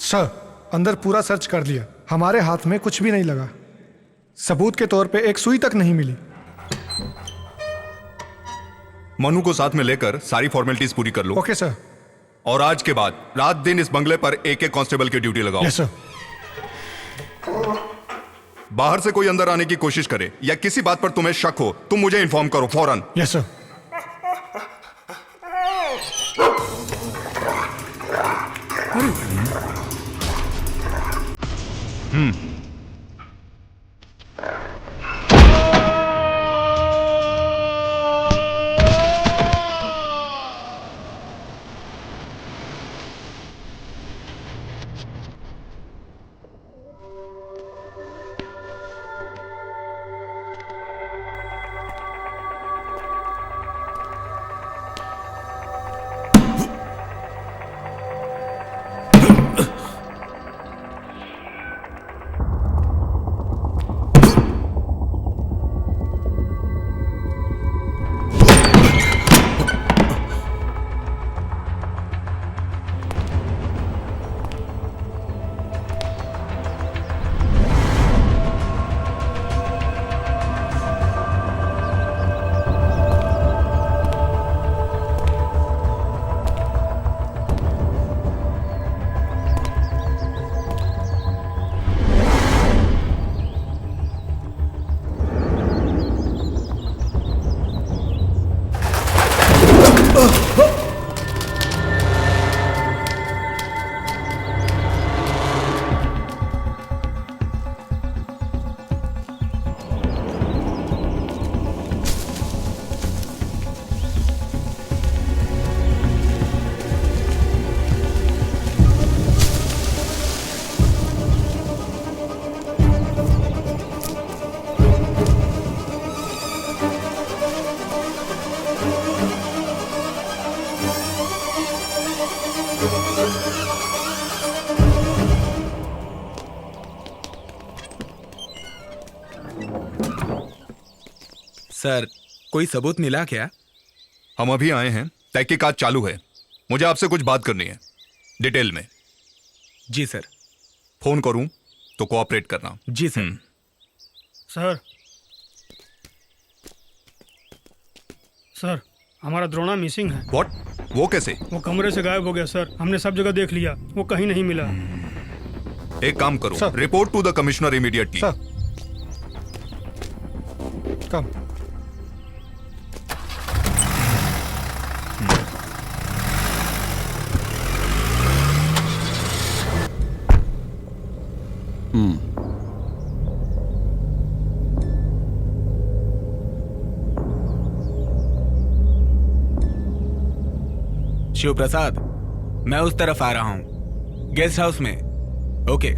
Sir, अंदर पूरा search कर लिया, हमारे हाथ में कुछ भी नहीं लगा। सबूत के तौर पे एक सुई तक नहीं मिली। मनु को साथ में लेकर सारी फॉर्मेलिटीज पूरी कर लो। Okay sir. और आज के बाद रात दिन इस बंगले पर एक एक कांस्टेबल की ड्यूटी लगाओ। Yes sir. बाहर से कोई अंदर आने की कोशिश करे या किसी बात पर तुम्हें शक हो, तुम मुझे इन्फॉर्म करो फौरन। Yes sir. सर, कोई सबूत मिला क्या? हम अभी आए हैं, तहकीकात चालू है। मुझे आपसे कुछ बात करनी है, डिटेल में। जी सर। फोन करूं तो कोऑपरेट करना। जी सर। सर, सर, हमारा द्रोणा मिसिंग है। व्हाट? वो कैसे? वो कमरे से गायब हो गया सर। हमने सब जगह देख लिया, वो कहीं नहीं मिला। एक काम करो, sir. Report to the commissioner immediately. Sir, come. Shiv Prasad, मैं उस तरफ आ रहा हूं, गेस्ट हाउस में। ओके।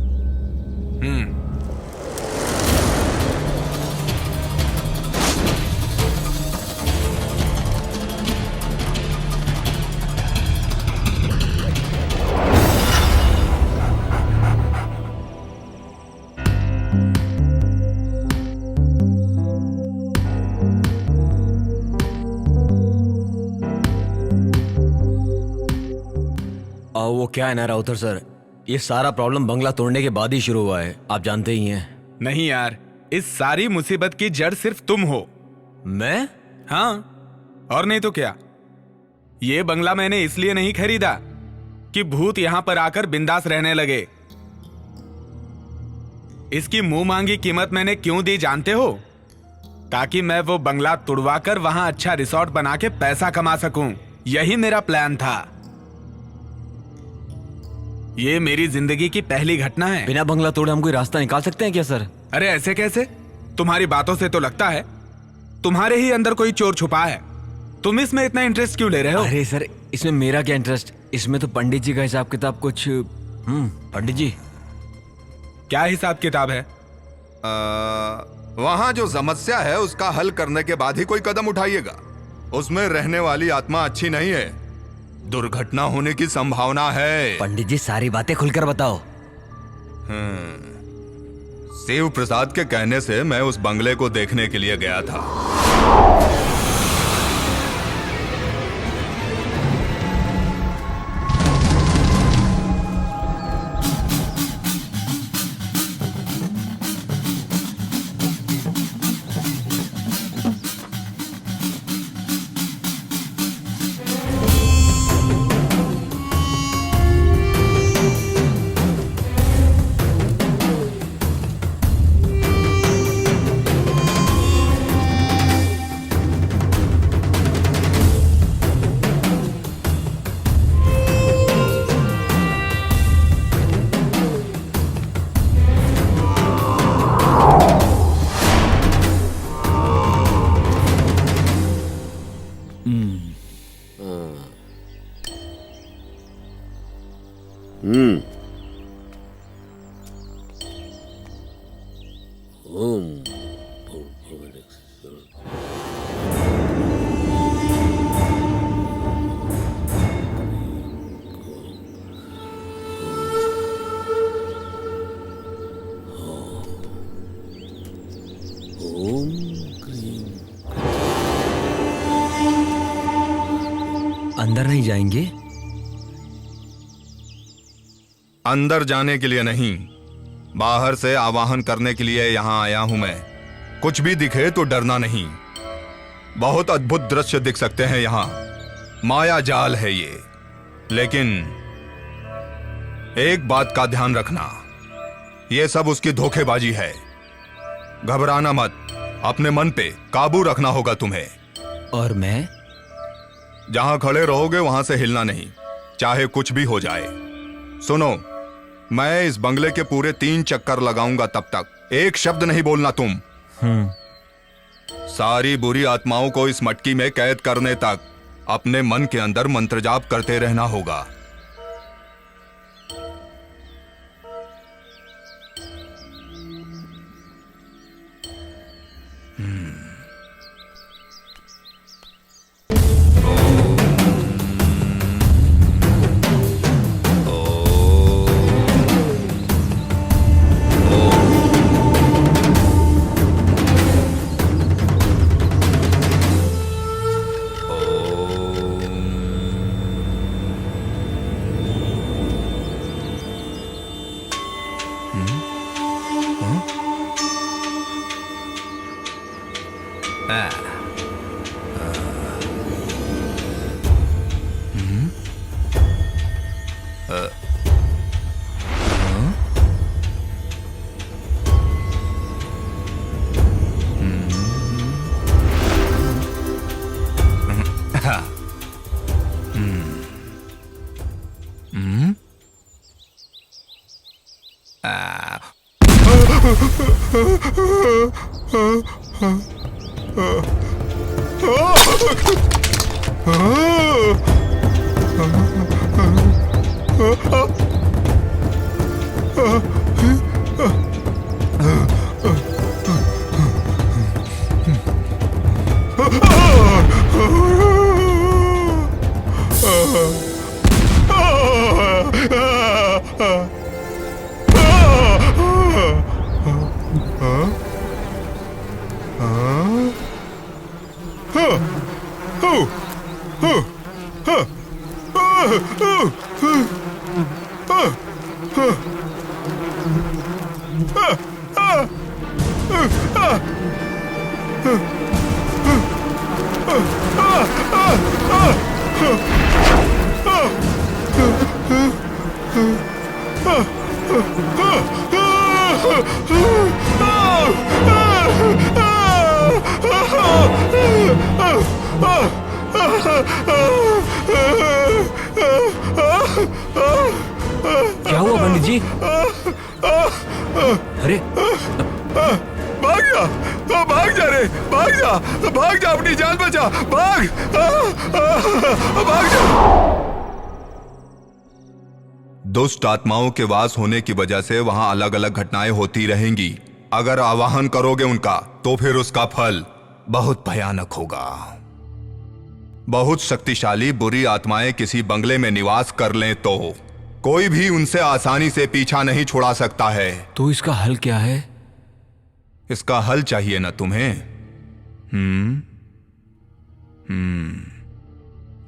वो क्या है ना राउतर सर, ये सारा प्रॉब्लम बंगला तोड़ने के बाद ही शुरू हुआ है, आप जानते ही हैं। नहीं यार, इस सारी मुसीबत की जड़ सिर्फ तुम हो। मैं? हाँ, और नहीं तो क्या। ये बंगला मैंने इसलिए नहीं खरीदा कि भूत यहां पर आकर बिंदास रहने लगे। इसकी मुंह मांगी कीमत मैंने क्यों दी जानते हो? ताकि मैं वो बंगला तुड़वाकर वहां अच्छा रिसोर्ट बना के पैसा कमा सकूं। यही मेरा प्लान था। ये मेरी जिंदगी की पहली घटना है। बिना बंगला तोड़े हम कोई रास्ता निकाल सकते हैं क्या सर? अरे ऐसे कैसे? तुम्हारी बातों से तो लगता है तुम्हारे ही अंदर कोई चोर छुपा है। तुम इसमें इतना इंटरेस्ट क्यों ले रहे हो? अरे सर, इसमें मेरा क्या इंटरेस्ट? इसमें तो पंडित जी का हिसाब किताब कुछ। पंडित जी। क्या हिसाब किताब है? वहां जो समस्या है उसका हल करने के बाद ही कोई कदम उठाइएगा। उसमें रहने वाली आत्मा अच्छी नहीं है, दुर्घटना होने की संभावना है। पंडित जी सारी बातें खुलकर बताओ। शिव प्रसाद के कहने से मैं उस बंगले को देखने के लिए गया था। अंदर नहीं जाएंगे? अंदर जाने के लिए नहीं, बाहर से आवाहन करने के लिए यहां आया हूं मैं। कुछ भी दिखे तो डरना नहीं। बहुत अद्भुत दृश्य दिख सकते हैं यहां, माया जाल है ये। लेकिन एक बात का ध्यान रखना, ये सब उसकी धोखेबाजी है। घबराना मत, अपने मन पे काबू रखना होगा तुम्हें। और मैं? जहां खड़े रहोगे वहां से हिलना नहीं, चाहे कुछ भी हो जाए। सुनो, मैं इस बंगले के पूरे 3 चक्कर लगाऊंगा, तब तक एक शब्द नहीं बोलना तुम। सारी बुरी आत्माओं को इस मटकी में कैद करने तक अपने मन के अंदर मंत्र जाप करते रहना होगा। क्या हुआ पंडित जी? अरे भाग जा, भाग जा रे, भाग जा, भाग जा, अपनी जान बचा, भाग, भाग जा। दुष्ट आत्माओं के वास होने की वजह से वहां अलग अलग घटनाएं होती रहेंगी। अगर आवाहन करोगे उनका तो फिर उसका फल बहुत भयानक होगा। बहुत शक्तिशाली बुरी आत्माएं किसी बंगले में निवास कर लें तो कोई भी उनसे आसानी से पीछा नहीं छुड़ा सकता है। तो इसका हल क्या है? इसका हल चाहिए ना तुम्हें?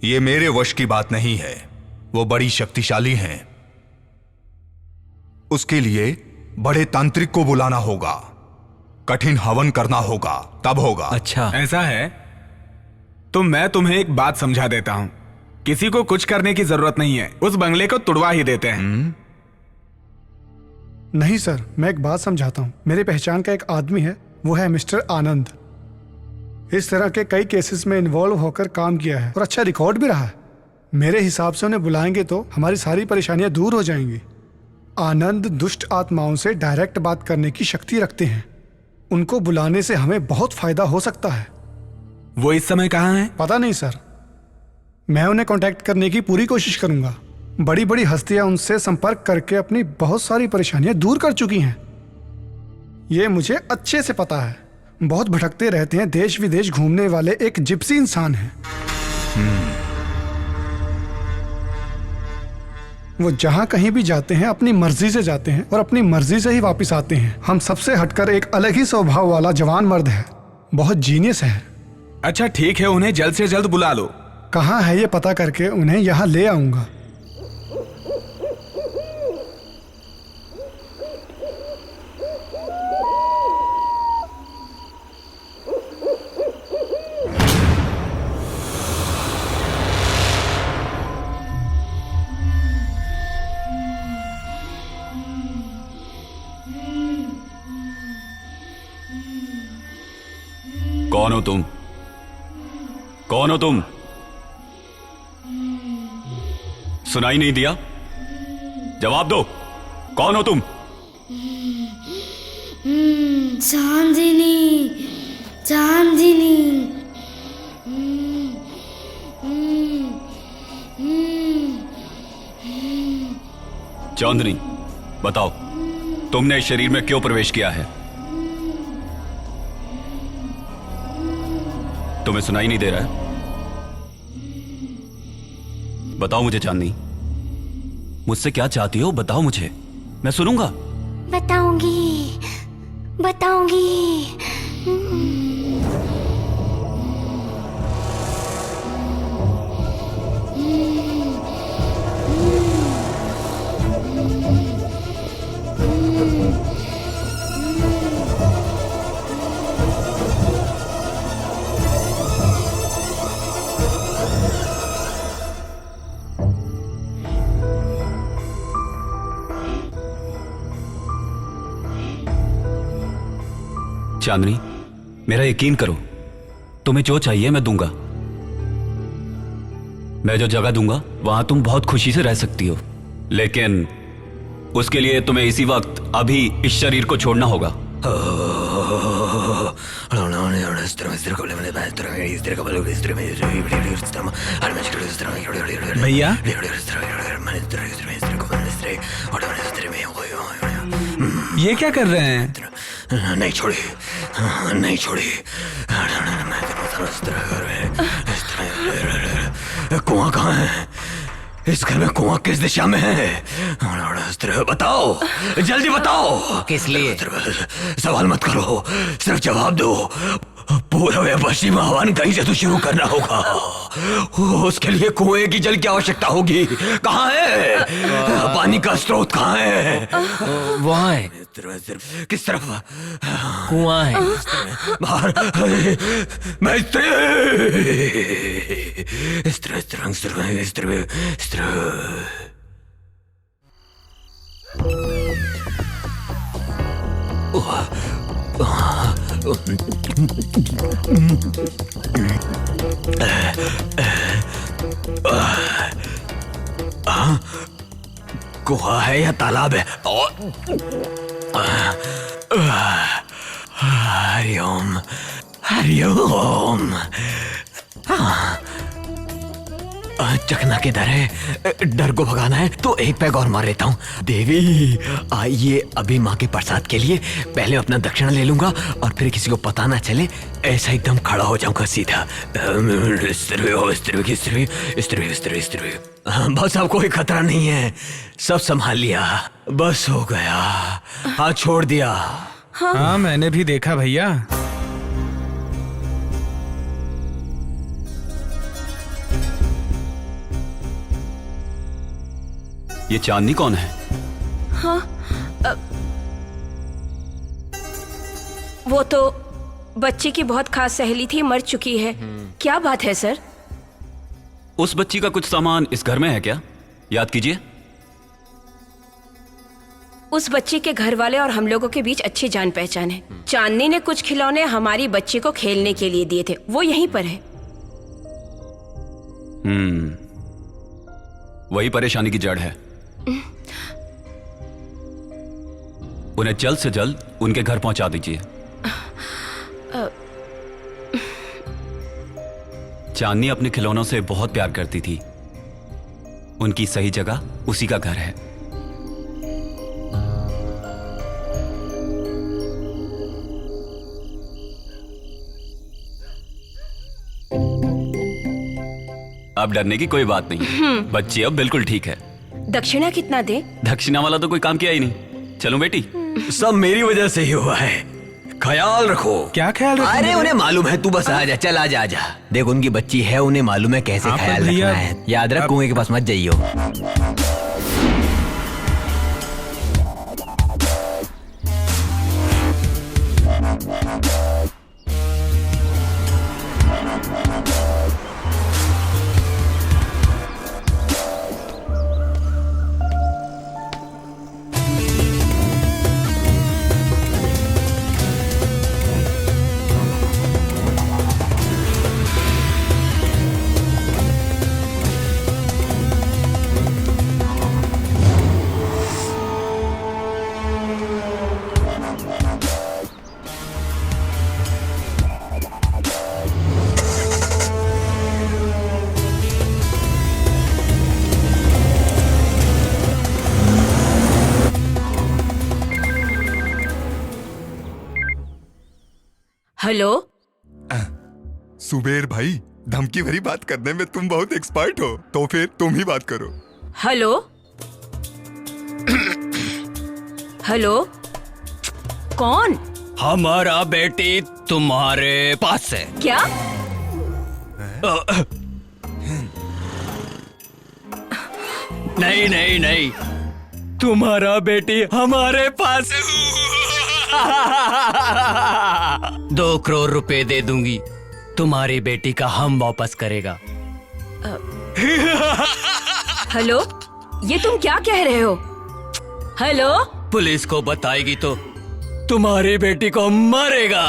ये मेरे वश की बात नहीं है, वो बड़ी शक्तिशाली हैं। उसके लिए बड़े तांत्रिक को बुलाना होगा, कठिन हवन करना होगा, तब होगा। अच्छा, ऐसा है तो मैं तुम्हें एक बात समझा देता हूं। किसी को कुछ करने की जरूरत नहीं है, उस बंगले को तुड़वा ही देते हैं। नहीं सर, मैं एक बात समझाता हूँ। मेरी पहचान का एक आदमी है, वो है मिस्टर आनंद। इस तरह के कई केसेस में इन्वॉल्व होकर काम किया है और अच्छा रिकॉर्ड भी रहा है। मेरे हिसाब से उन्हें बुलाएंगे तो हमारी सारी परेशानियां दूर हो जाएंगी। आनंद दुष्ट आत्माओं से डायरेक्ट बात करने की शक्ति रखते हैं। उनको बुलाने से हमें बहुत फायदा हो सकता है। वो इस समय कहाँ है? पता नहीं सर, मैं उन्हें कांटेक्ट करने की पूरी कोशिश करूंगा। बड़ी बड़ी हस्तियां उनसे संपर्क करके अपनी बहुत सारी परेशानियां दूर कर चुकी हैं। ये मुझे अच्छे से पता है। बहुत भटकते रहते हैं, देश विदेश घूमने वाले एक जिप्सी इंसान हैं। वो जहां कहीं भी जाते हैं अपनी मर्जी से जाते हैं और अपनी मर्जी से ही वापस आते हैं। हम सबसे हटकर एक अलग ही स्वभाव वाला जवान मर्द है, बहुत जीनियस है। अच्छा ठीक है, उन्हें जल्द से जल्द बुला लो। कहाँ है ये पता करके उन्हें यहाँ ले आऊंगा। कौन हो तुम? कौन हो तुम? सुनाई नहीं दिया? जवाब दो, कौन हो तुम? चांदनी, चांदनी। चांदनी, बताओ तुमने इस शरीर में क्यों प्रवेश किया है? तुम्हें सुनाई नहीं दे रहा है? बताओ मुझे चांदनी, मुझसे क्या चाहती हो? बताओ मुझे, मैं सुनूंगा। बताऊंगी, बताऊंगी। चांदनी, मेरा यकीन करो, तुम्हें जो चाहिए मैं दूंगा। मैं जो जगह दूंगा वहां तुम बहुत खुशी से रह सकती हो, लेकिन उसके लिए तुम्हें इसी वक्त अभी इस शरीर को छोड़ना होगा। भैया ये क्या कर रहे हैं? नहीं छोड़ी, नहीं छोड़ी। कुआं कहाँ है? इस घर में कुआं किस दिशा में है? बताओ, जल्दी बताओ। किस लिए? सवाल मत करो, सिर्फ जवाब दो। पूर्व या पश्चिम आह्वान कहीं से तो शुरू करना होगा। उसके लिए कुएं की जल की आवश्यकता होगी। कहाँ है? पानी का स्रोत कहाँ है? वहाँ है। किस तरफ? कुआं है। बाहर। मैं स्त्री गुहा है या तालाब है? हरिओम, हरिओम। चकना किधर है? डर को भगाना है तो एक पैग और मार लेता हूँ। देवी आइए, अभी माँ के प्रसाद के लिए पहले अपना दक्षिणा ले लूंगा और फिर किसी को पता ना चले, ऐसा एकदम खड़ा हो जाऊंगा सीधा। बस अब कोई खतरा नहीं है, सब संभाल लिया, बस हो गया। हाँ छोड़ दिया। हाँ मैंने भी देखा भैया। ये चांदनी कौन है? हाँ, वो तो बच्ची की बहुत खास सहेली थी, मर चुकी है। क्या बात है सर? उस बच्ची का कुछ सामान इस घर में है क्या? याद कीजिए। उस बच्ची के घर वाले और हम लोगों के बीच अच्छी जान पहचान है। चांदनी ने कुछ खिलौने हमारी बच्ची को खेलने के लिए दिए थे, वो यहीं पर है। वही परेशानी की जड़ है। उन्हें जल्द से जल्द उनके घर पहुंचा दीजिए। चांदनी अपने खिलौनों से बहुत प्यार करती थी। उनकी सही जगह उसी का घर है। अब डरने की कोई बात नहीं, बच्ची अब बिल्कुल ठीक है। दक्षिणा कितना दे? दक्षिणा वाला तो कोई काम किया ही नहीं। चलो बेटी। सब मेरी वजह से ही हुआ है, ख्याल रखो। क्या ख्याल रखो? अरे उन्हें मालूम है, तू बस आ जा, चल आ जा, आ जा। देख उनकी बच्ची है, उन्हें मालूम है कैसे ख्याल रखना है। याद रख, कुएं के पास मत जाइयो। हेलो। सुबेर भाई, धमकी भरी बात करने में तुम बहुत एक्सपर्ट हो, तो फिर तुम ही बात करो। हेलो। हेलो, कौन? हमारा बेटी तुम्हारे पास है। क्या? नहीं नहीं नहीं, तुम्हारा बेटी हमारे पास है। 2 करोड़ रुपए दे दूंगी, तुम्हारी बेटी का हम वापस करेगा। हेलो, ये तुम क्या कह रहे हो? हेलो। पुलिस को बताएगी तो तुम्हारी बेटी को मारेगा।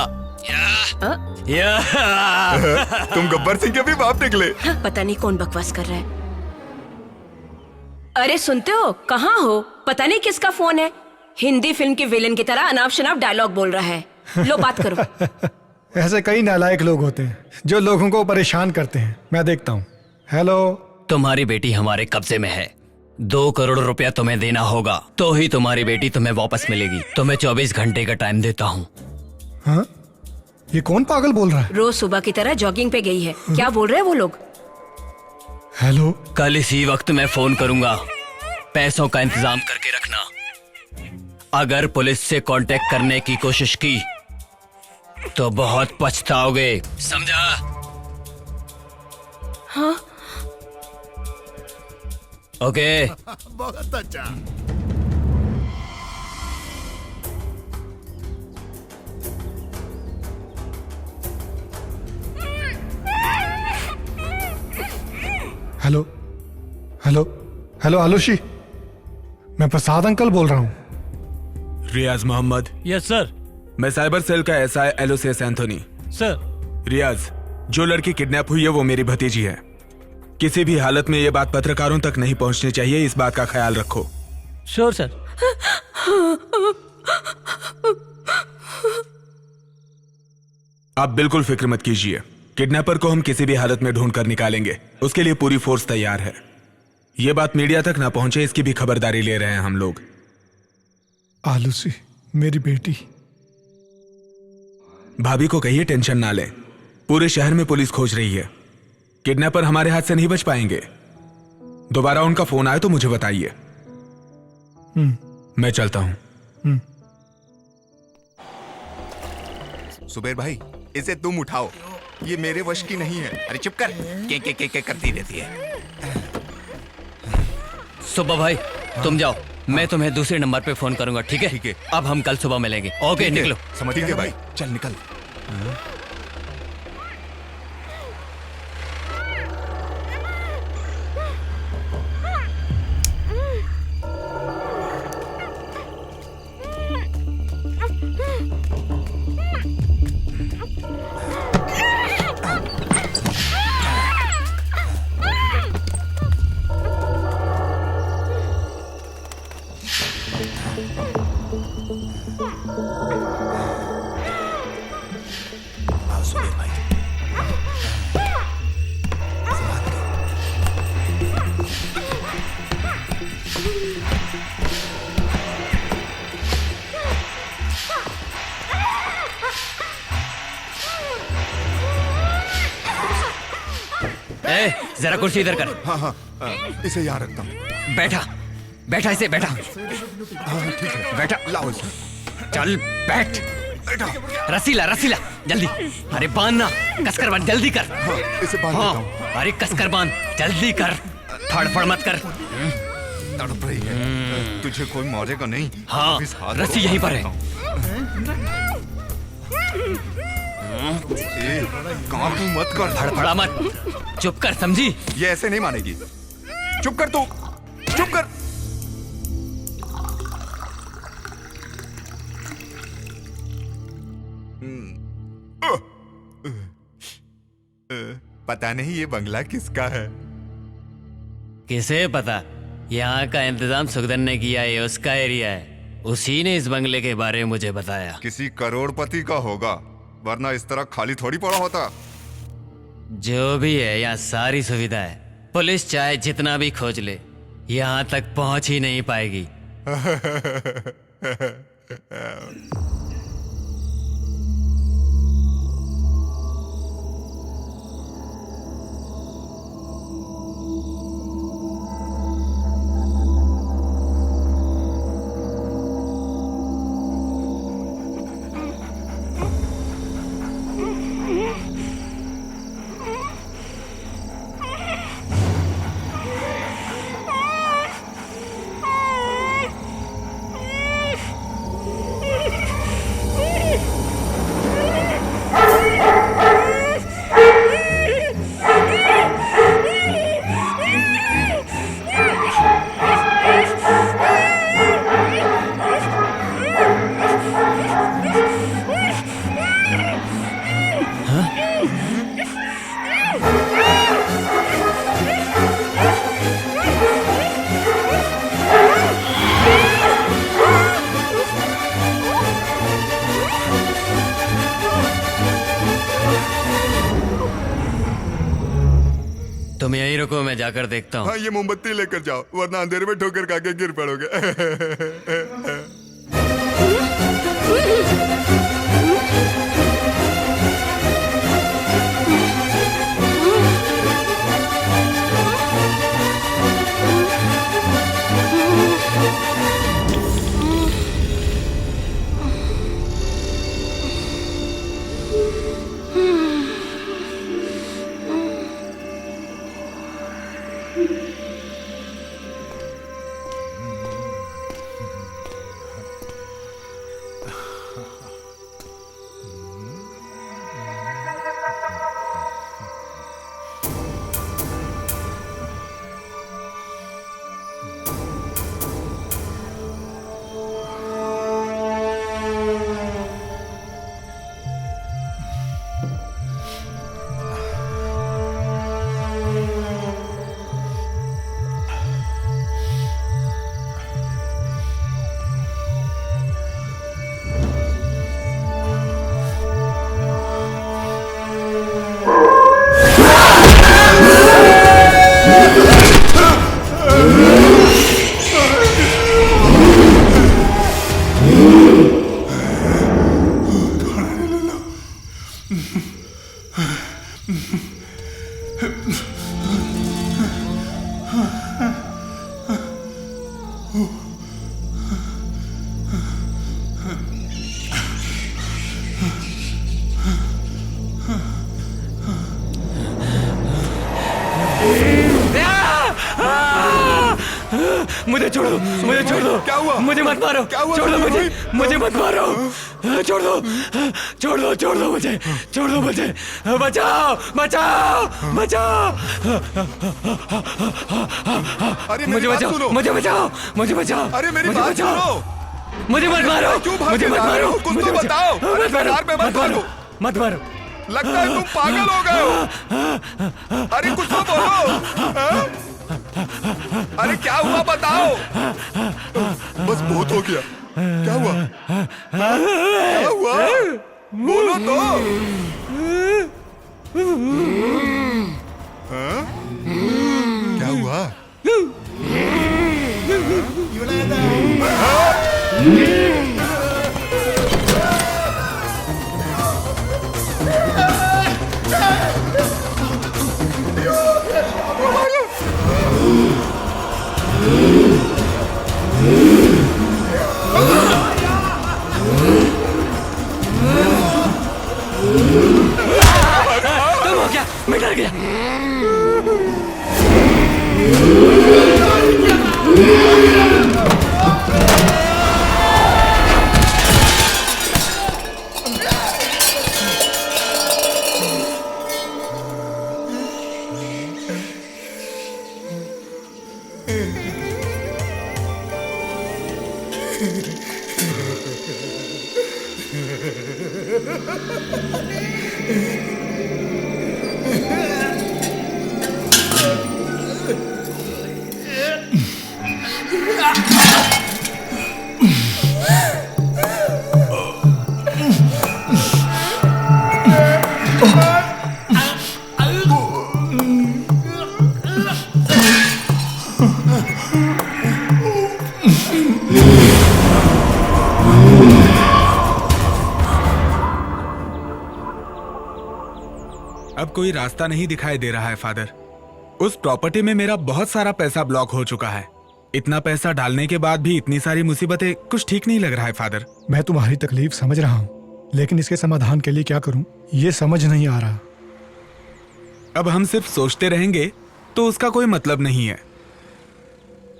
तुम गब्बर सिंह के भी बाप निकले। पता नहीं कौन बकवास कर रहा है। अरे सुनते हो, कहाँ हो? पता नहीं किसका फोन है। हिंदी फिल्म के विलेन की तरह अनाप शनाप डायलॉग बोल रहा है। लो बात करो। ऐसे कई नालायक लोग होते हैं जो लोगों को परेशान करते हैं। मैं देखता हूँ। हेलो। तुम्हारी बेटी हमारे कब्जे में है। 2 करोड़ रुपया तुम्हें देना होगा, तो ही तुम्हारी बेटी तुम्हें वापस मिलेगी। तुम्हें 24 घंटे का टाइम देता हूँ। हाँ? ये कौन पागल बोल रहा है? रोज सुबह की तरह जॉगिंग पे गई है। क्या बोल रहे हैं वो लोग? हेलो। कल इसी वक्त मैं फोन करूंगा, पैसों का इंतजाम करके रखना। अगर पुलिस से कांटेक्ट करने की कोशिश की तो बहुत पछताओगे, समझा? हाँ। ओके। बहुत अच्छा। हेलो हेलो हेलो आलूशी, मैं प्रसाद अंकल बोल रहा हूँ। रियाज मोहम्मद। Yes sir. मैं साइबर सेल का SI Aloysius Anthony. Sir. Riyaz, जो लड़की किडनैप हुई है वो मेरी भतीजी है। किसी भी हालत में ये बात पत्रकारों तक नहीं पहुंचनी चाहिए, इस बात का ख्याल रखो। Sure sir. आप बिल्कुल फिक्र मत कीजिए, किडनैपर को हम किसी भी हालत में ढूंढ कर निकालेंगे। उसके लिए पूरी फोर्स तैयार है। ये बात मीडिया तक ना पहुंचे, इसकी भी खबरदारी ले रहे हैं हम लोग। आलूसी, मेरी बेटी। भाभी को कहिए टेंशन ना लें, पूरे शहर में पुलिस खोज रही है। किडनैपर हमारे हाथ से नहीं बच पाएंगे। दोबारा उनका फोन आए तो मुझे बताइए। मैं चलता हूं। सुबेर भाई, इसे तुम उठाओ, ये मेरे वश की नहीं है। अरे चुप कर, के करती रहती है। सुबह भाई, तुम जाओ, मैं तुम्हें दूसरे नंबर पे फोन करूंगा, ठीक है? ठीक है। अब हम कल सुबह मिलेंगे। ओके, निकलो। समझ गए भाई, चल निकल। ए, जरा कुर्सी इधर कर। हाँ हाँ इसे यहाँ रखता हूँ। बैठा बैठा इसे बैठा। हाँ ठीक है, बैठा। लाओ इसे। चल बैठ। रस्सी ला जल्दी। अरे बांध ना, कसकर बांध, जल्दी कर। हाँ, इसे बांध देता हाँ हूँ। अरे कसकर बांध, जल्दी कर, फड़फड़ मत कर। तड़प रही है, तुझे कोई मारेगा नहीं। हाँ इस हाथ रस्सी को यहीं पर है। काम तू मत कर। फड़फड़ा मत, चुप कर, समझी? ये ऐसे नहीं मानेगी। चुप कर तू, चुप कर। पता नहीं ये बंगला किसका है। किसे पता, यहाँ का इंतजाम सुखदन ने किया, है उसका एरिया है। उसी ने इस बंगले के बारे में मुझे बताया। किसी करोड़पति का होगा, वरना इस तरह खाली थोड़ी पड़ा होता। जो भी है, यहाँ सारी सुविधा है। पुलिस चाहे जितना भी खोज ले, यहाँ तक पहुंच ही नहीं पाएगी। तुम यहीं रुको, मैं जाकर देखता हूँ। हाँ ये मोमबत्ती लेकर जाओ, वरना अंधेरे में ठोकर खा के गिर पड़ोगे। मुझे छोड़ दो, मुझे छोड़ दो। क्या हुआ? मुझे मत मारो। क्या हुआ? छोड़ दो मुझे, मुझे मत मारो। छोड़ दो, छोड़ दो, छोड़ दो मुझे, छोड़ दो मुझे। बचाओ, बचाओ, बचाओ। अरे मुझे बचाओ, मुझे बचाओ, मुझे बचाओ। अरे मेरी मुझे बात बचाओ। सुनो। मुझे मत मारो, क्यों भाग मुझे के मत जा रहे मारो। हो? कुछ मुझे तो बताओ। अरे मत मारो, कार में मत मारो, भागो। मत मारो। लगता है तुम पागल हो गए हो। अरे कुछ तो बोलो। हाँ? अरे क्या हुआ बताओ। बस बहुत हो गया। क्या हुआ? क्या हुआ? बोलो तो। हाँ? क्या हुआ? अब कोई रास्ता नहीं दिखाई दे रहा है फादर। उस प्रॉपर्टी में मेरा बहुत सारा पैसा ब्लॉक हो चुका है। इतना पैसा डालने के बाद भी इतनी सारी मुसीबतें, कुछ ठीक नहीं लग रहा है फादर। मैं तुम्हारी तकलीफ समझ रहा हूँ, लेकिन इसके समाधान के लिए क्या करूँ ये समझ नहीं आ रहा। अब हम सिर्फ सोचते रहेंगे तो उसका कोई मतलब नहीं है।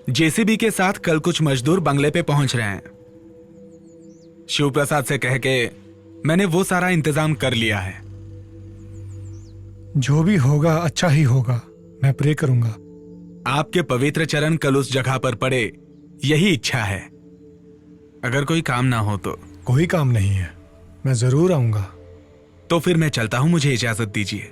जेसीबी के साथ कल कुछ मजदूर बंगले पे पहुंच रहे हैं। शिव प्रसाद से कह के मैंने वो सारा इंतजाम कर लिया है। जो भी होगा अच्छा ही होगा, मैं प्रे करूंगा। आपके पवित्र चरण कल उस जगह पर पड़े, यही इच्छा है। अगर कोई काम ना हो तो। कोई काम नहीं है, मैं जरूर आऊंगा। तो फिर मैं चलता हूं, मुझे इजाजत दीजिए।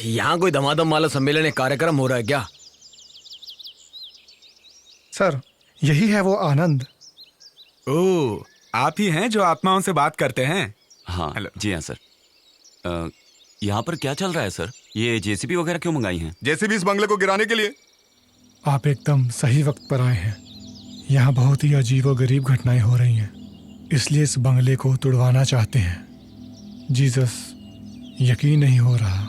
यहाँ कोई धमाधम माला सम्मेलन एक कार्यक्रम हो रहा है क्या? सर, यही है वो आनंद। ओह, आप ही हैं जो आत्माओं से बात करते हैं? हाँ, हेलो। जी हाँ सर। यहाँ पर क्या चल रहा है सर? ये जेसीबी वगैरह क्यों मंगाई हैं? जेसीबी इस बंगले को गिराने के लिए। आप एकदम सही वक्त पर आए हैं। यहाँ बहुत ही अजीब और गरीब घटनाएं हो रही हैं, इसलिए इस बंगले को तुड़वाना चाहते हैं। जीसस, यकीन नहीं हो रहा।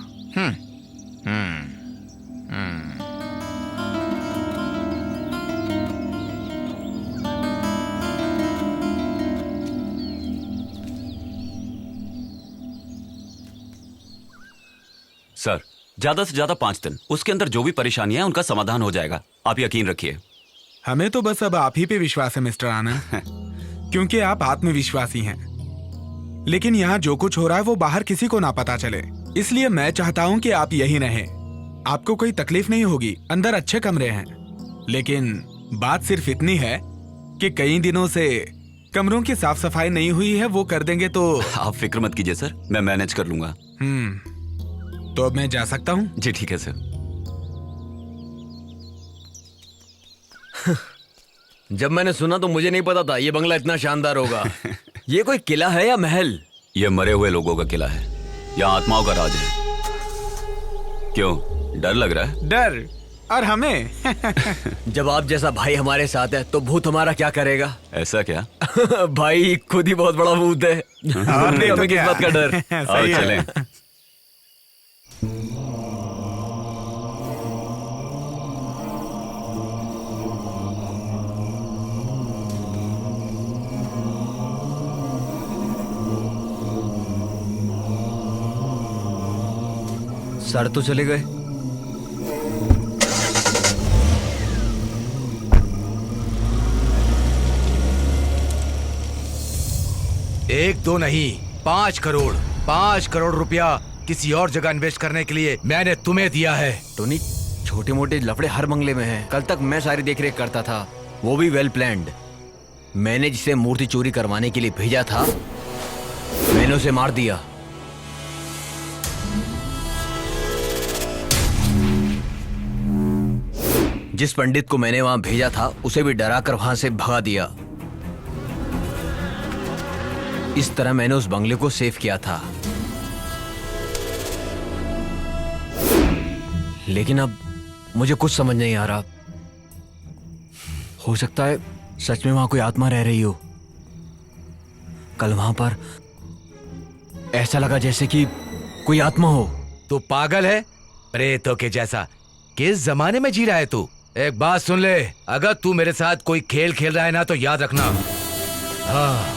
सर, ज्यादा से ज्यादा 5 दिन, उसके अंदर जो भी परेशानियां हैं उनका समाधान हो जाएगा, आप यकीन रखिए। हमें तो बस अब आप ही पे विश्वास है मिस्टर आनंद, क्योंकि आप आत्मविश्वासी हैं। लेकिन यहाँ जो कुछ हो रहा है वो बाहर किसी को ना पता चले, इसलिए मैं चाहता हूँ कि आप यहीं रहें। आपको कोई तकलीफ नहीं होगी, अंदर अच्छे कमरे हैं। लेकिन बात सिर्फ इतनी है कि कई दिनों से कमरों की साफ सफाई नहीं हुई है, वो कर देंगे तो। आप फिक्र मत कीजिए सर, मैं मैनेज कर लूंगा। तो अब मैं जा सकता हूँ? जी ठीक है सर। जब मैंने सुना तो मुझे नहीं पता था ये बंगला इतना शानदार होगा। ये कोई किला है या महल? ये मरे हुए लोगों का किला है, यहाँ आत्माओं का राज है। क्यों, डर लग रहा है? डर? और हमें? जब आप जैसा भाई हमारे साथ है तो भूत हमारा क्या करेगा? ऐसा क्या? भाई खुद ही बहुत बड़ा भूत है। और नहीं तो हमें किस क्या? बात का डर? आओ सही है। चलें। सर तो चले गए। एक दो नहीं, 5 करोड़, 5 करोड़ रुपया किसी और जगह इन्वेस्ट करने के लिए मैंने तुम्हें दिया है। टोनी, छोटे मोटे लफड़े हर बंगले में हैं। कल तक मैं सारी देखरेख करता था, वो भी वेल प्लान्ड। मैंने जिसे मूर्ति चोरी करवाने के लिए भेजा था, मैंने उसे मार दिया। जिस पंडित को मैंने वहां भेजा था, उसे भी डरा कर वहां से भगा दिया। इस तरह मैंने उस बंगले को सेव किया था। लेकिन अब मुझे कुछ समझ नहीं आ रहा। हो सकता है सच में वहां कोई आत्मा रह रही हो। कल वहां पर ऐसा लगा जैसे कि कोई आत्मा हो। तू पागल है? प्रेतों के जैसा किस जमाने में जी रहा है तू? एक बात सुन ले, अगर तू मेरे साथ कोई खेल खेल रहा है ना तो याद रखना। हाँ।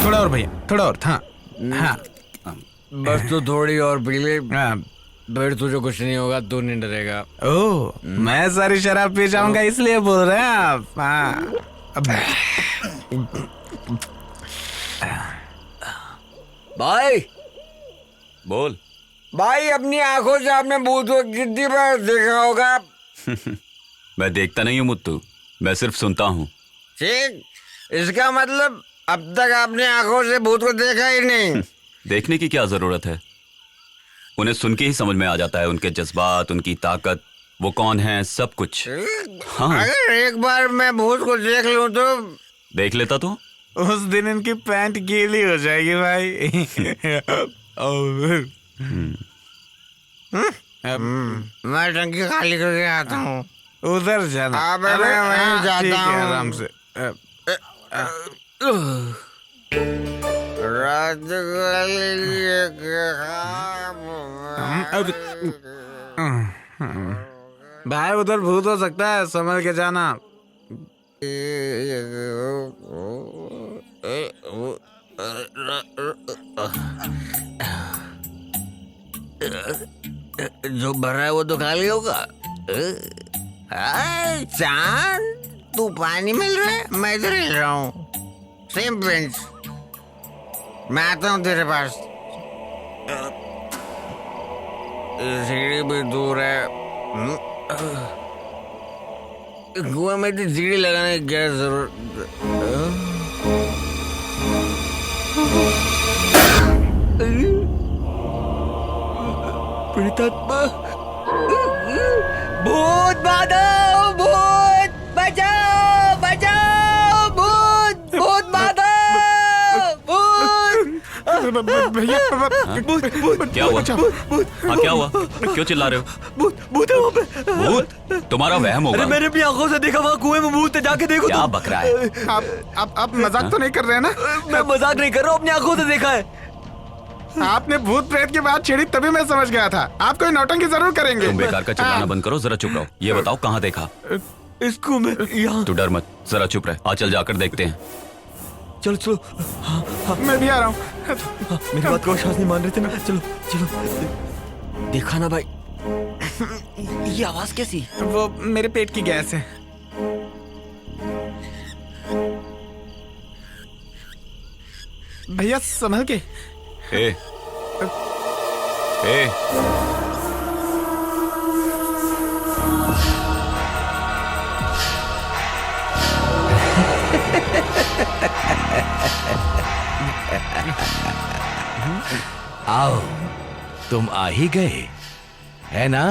थोड़ा और भैया, थोड़ा और। हाँ हाँ, बस तो थोड़ी और पी ले, हाँ। फिर तुझे कुछ नहीं होगा, तू नहीं डरेगा। ओह, मैं सारी शराब पी जाऊंगा इसलिए बोल रहे हैं आप? हाँ। भाई, बोल। भाई अपनी आंखों से आपने भूत को कितनी बार देखा होगा? मैं देखता नहीं हूँ मुत्तू, मैं सिर्फ सुनता हूँ। ठीक, इसका मतलब अब तक आपने आंखों से भूत को देखा ही नहीं। देखने की क्या जरूरत है, उन्हें सुन के ही समझ में आ जाता है। उनके जज्बात, उनकी ताकत, वो कौन है, सब कुछ। हाँ। अगर एक बार मैं भूत को देख लूं तो? देख लेता तो? उस दिन इनकी पैंट गीली हो जाएगी भाई। मैं टंकी खाली करके आता हूँ। उधर जाना। अब मैं वहीं जाता ठीक है, हूँ। आराम से। रात भाई उधर भूत हो सकता है, संभल के जाना। जो भरा है वो तो खाली होगा। चांद, तू पानी मिल रहा है, मैं इधर हिल रहा हूँ। सेम बेंच, मैं आता हूँ तेरे पास। सीढ़ी भी दूर है। कुएं में तो सीढ़ी लगाने की क्या जरूरत? प्रेतात्मा, भूत बाधो, भूत बचाओ, बचाओ, भूत, भूत बाधो, भूत। भैया क्या हुआ? हाँ क्या हुआ? क्यों चिल्ला रहे हो? भूत है वहाँ पे। भूत? तुम्हारा वहम होगा। अरे मैंने अपनी आंखों से देखा, वहाँ कुएं में भूत है, जाके देखो। क्या तुम। बक रहा है? आप मजाक तो नहीं कर रहे हैं ना? मैं मजाक नहीं कर रहा हूँ, अपनी आंखों से देखा है। आपने भूत प्रेत की बात छेड़ी तभी मैं समझ गया था। आप कोई नौटंकी जरूर करेंगे। तुम बेकार का चिल्लाना बंद करो, जरा चुप रहो। ये बताओ कहाँ देखा? इसको मैं यहाँ। तू डर मत, जरा चुप रह। आ चल जाकर देखते हैं। चलो चलो। मैं भी आ रहा हूँ। मेरी बात को विश्वास नहीं मान रहे थे ना। चलो चलो। देखा ना भाई, ये आवाज कैसी? वो मेरे पेट की गैस है। भैया संभल के। ए, ए, आओ, तुम आ ही गए, है ना?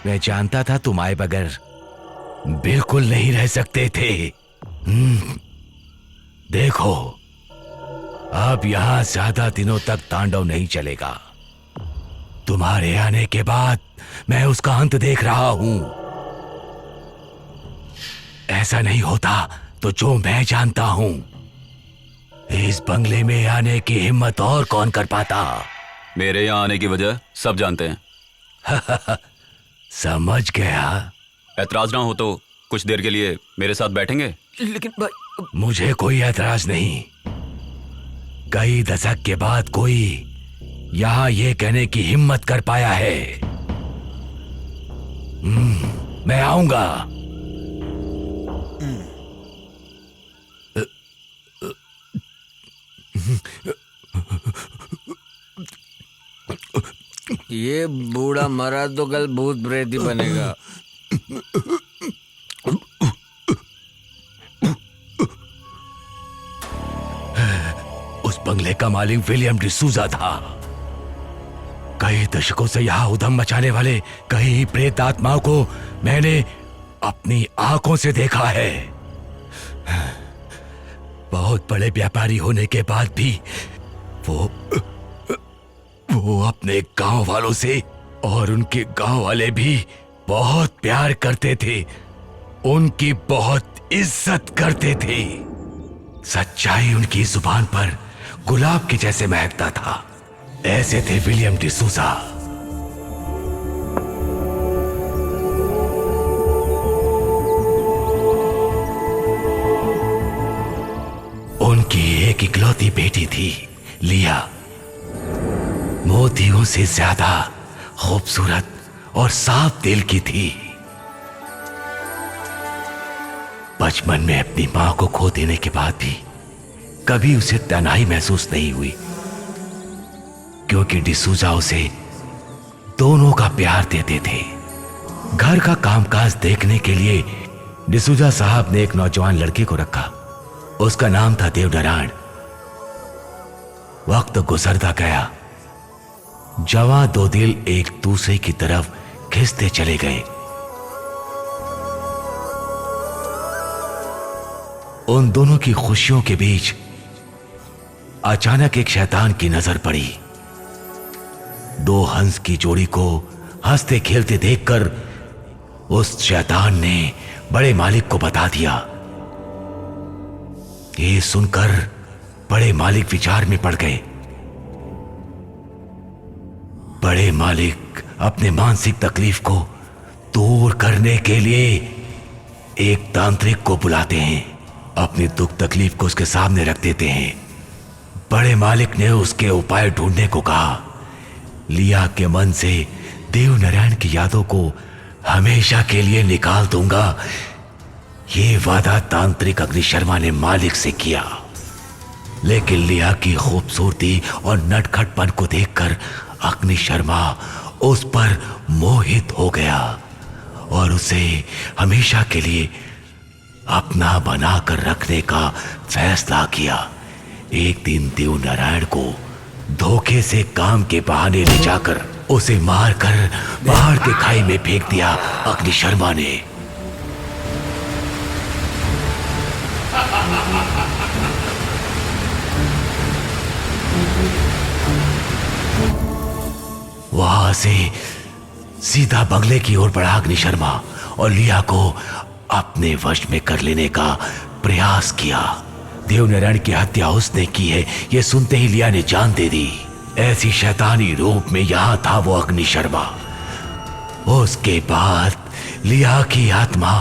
मैं जानता था तुम आए बगैर बिल्कुल नहीं रह सकते थे। देखो, अब यहां ज्यादा दिनों तक तांडव नहीं चलेगा। तुम्हारे आने के बाद मैं उसका अंत देख रहा हूं। ऐसा नहीं होता तो जो मैं जानता हूं, इस बंगले में आने की हिम्मत और कौन कर पाता? मेरे यहाँ आने की वजह सब जानते हैं। समझ गया। ऐतराज ना हो तो कुछ देर के लिए मेरे साथ बैठेंगे? लेकिन भाई, मुझे कोई ऐतराज नहीं। कई दशक के बाद कोई यहां ये कहने की हिम्मत कर पाया है। मैं आऊंगा। ये बूढ़ा मरा तो कल भूत प्रेत ही बनेगा। उस बंगले का मालिक विलियम डिसूजा था। कई दशकों से यहां उधम मचाने वाले कई प्रेत आत्माओं को मैंने अपनी आंखों से देखा है। बहुत बड़े व्यापारी होने के बाद भी वो अपने गांव वालों से और उनके गांव वाले भी बहुत प्यार करते थे, उनकी बहुत इज्जत करते थे। सच्चाई उनकी जुबान पर गुलाब के जैसे महकता था। ऐसे थे विलियम डिसूजा। उनकी एक इकलौती बेटी थी, लिया। मोतियों से ज्यादा खूबसूरत और साफ दिल की थी। बचपन में अपनी मां को खो देने के बाद भी कभी उसे तन्हाई महसूस नहीं हुई, क्योंकि डिसूजा उसे दोनों का प्यार देते थे। घर का कामकाज देखने के लिए डिसूजा साहब ने एक नौजवान लड़के को रखा। उसका नाम था देवनारायण। वक्त गुजरता गया, जवां दो दिल एक दूसरे की तरफ खिंचते चले गए। उन दोनों की खुशियों के बीच अचानक एक शैतान की नजर पड़ी। दो हंस की जोड़ी को हंसते खेलते देखकर उस शैतान ने बड़े मालिक को बता दिया। ये सुनकर बड़े मालिक विचार में पड़ गए। बड़े मालिक अपने मानसिक तकलीफ को दूर करने के लिए एक तांत्रिक को बुलाते हैं, अपनी दुख तकलीफ को उसके सामने रख देते हैं। बड़े मालिक ने उसके उपाय ढूंढने को कहा। लिया के मन से देवनारायण की यादों को हमेशा के लिए निकाल दूंगा, ये वादा तांत्रिक अग्नि शर्मा ने मालिक से किया। लेकिन लिया की खूबसूरती और नटखटपन को देखकर अग्नि शर्मा उस पर मोहित हो गया और उसे हमेशा के लिए अपना बनाकर रखने का फैसला किया। एक दिन देवनारायण को धोखे से काम के बहाने ले जाकर उसे मारकर पहाड़ के खाई में फेंक दिया अग्नि शर्मा ने। वहां से सीधा बंगले की ओर बढ़ा अग्निशर्मा और लिया को अपने वश में कर लेने का प्रयास किया। देवनारायण की हत्या उसने की है, यह सुनते ही लिया ने जान दे दी। ऐसी शैतानी रूप में यहां था वो अग्निशर्मा। उसके बाद लिया की आत्मा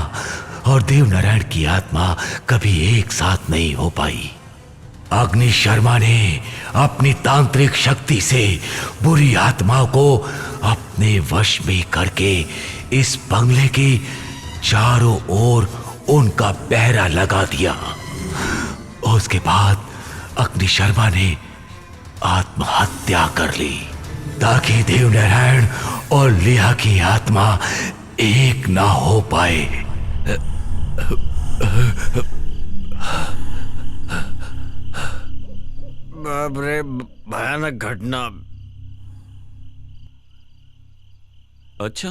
और देवनारायण की आत्मा कभी एक साथ नहीं हो पाई। अग्निशर्मा ने अपनी तांत्रिक शक्ति से बुरी आत्माओं को अपने वश में करके इस बंगले के चारों ओर उनका पहरा लगा दिया। उसके बाद अग्निशर्मा ने आत्महत्या कर ली ताकि देवनारायण और लिया की आत्मा एक ना हो पाए। बाप रे, भयानक घटना। अच्छा,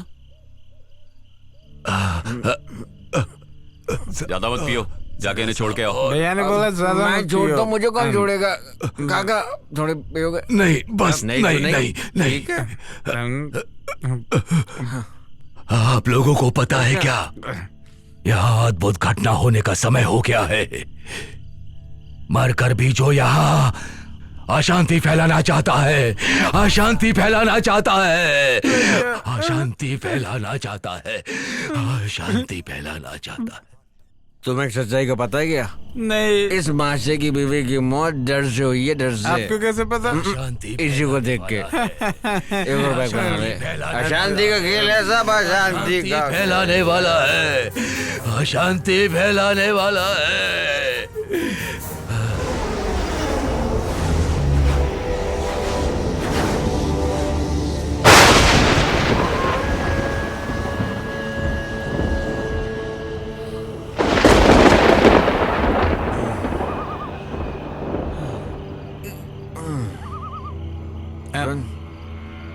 ज्यादा मत पियो, जाके इन्हें छोड़ के आओ। भैया ने बोला ज्यादा मैं मत छोड़ता हूँ, पियो। मुझे कौन छोड़ेगा? काका थोड़े पियोगे? नहीं, बस नहीं, नहीं, तो नहीं, नहीं, ठीक है। आप लोगों को पता है क्या, यहाँ अद्भुत घटना होने का समय हो गया है। मरकर भी जो यहाँ अशांति फैलाना चाहता है, अशांति फैलाना चाहता है, अशांति फैलाना चाहता है, अशांति फैलाना चाहता है। तुम्हें सच्चाई का पता है क्या? नहीं। इस माशे की बीवी की मौत डर से हुई है, डर से। आपको कैसे पता? अशांति इसी को देख के। एक और बैग बना ले। अशांति का खेल है सब, अशांति का फैलाने वाला है, अशांति फैलाने वाला है।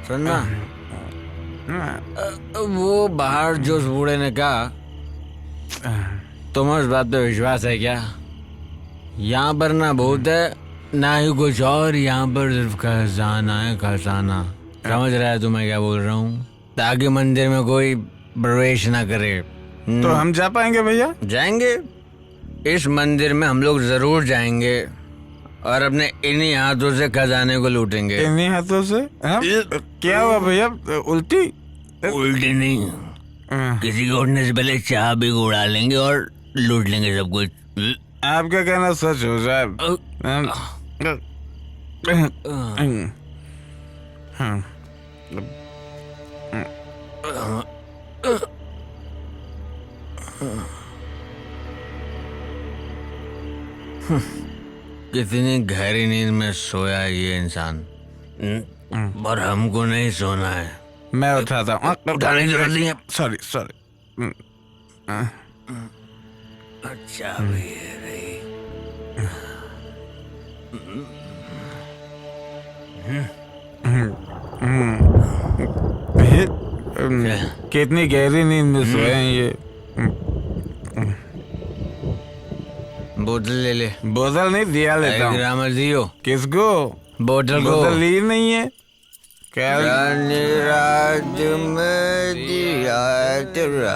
सुनना, वो बाहर जो उस बूढ़े ने कहा, तुम्हें उस बात पे विश्वास है क्या? यहाँ पर ना भूत है ना ही कुछ और, यहाँ पर सिर्फ खजाना है, खजाना। समझ रहा है तुम्हें क्या बोल रहा हूँ? ताकि मंदिर में कोई प्रवेश ना करे। तो हम जा पाएंगे भैया? जाएंगे, इस मंदिर में हम लोग जरूर जाएंगे और अपने इन्हीं हाथों से खजाने को लूटेंगे। इन्हीं हाथों से? क्या हुआ भैया, उल्टी? उल्टी नहीं, किसी के उठने से पहले चाह भी उड़ा लेंगे और लूट लेंगे सब कुछ। आपका कहना सच हो साहब। कितनी गहरी नींद में सोया है ये इंसान, पर हमको नहीं सोना है। मैं उठाता हूँ। उठाने की जरूरत नहीं है। Sorry sorry. अच्छा भी है रही। कितनी गहरी नींद में सोए हैं ये। बोतल ले ले। बोतल नहीं, दिया लेता हूँ। ग्रामर दियो। किसको? बोतल को। बोतल ली नहीं है क्या? रात में दिया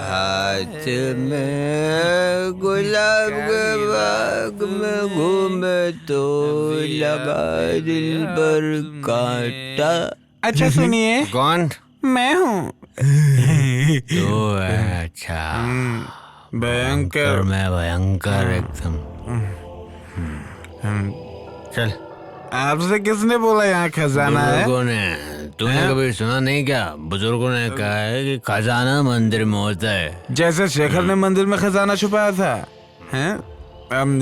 हाथ में, गुलाब के बाग में घूमे तो लगा दिल पर कांटा। अच्छा सुनिए। कौन? मैं हूँ। तो अच्छा, भयंकर। मैं भयंकर एकदम। चल। आपसे किसने बोला यहाँ खजाना है? बुजुर्गों ने। तूने कभी सुना नहीं क्या? बुजुर्गों ने कहा है कि खजाना मंदिर में होता है। जैसे शेखर ने मंदिर में खजाना छुपाया था, हैं?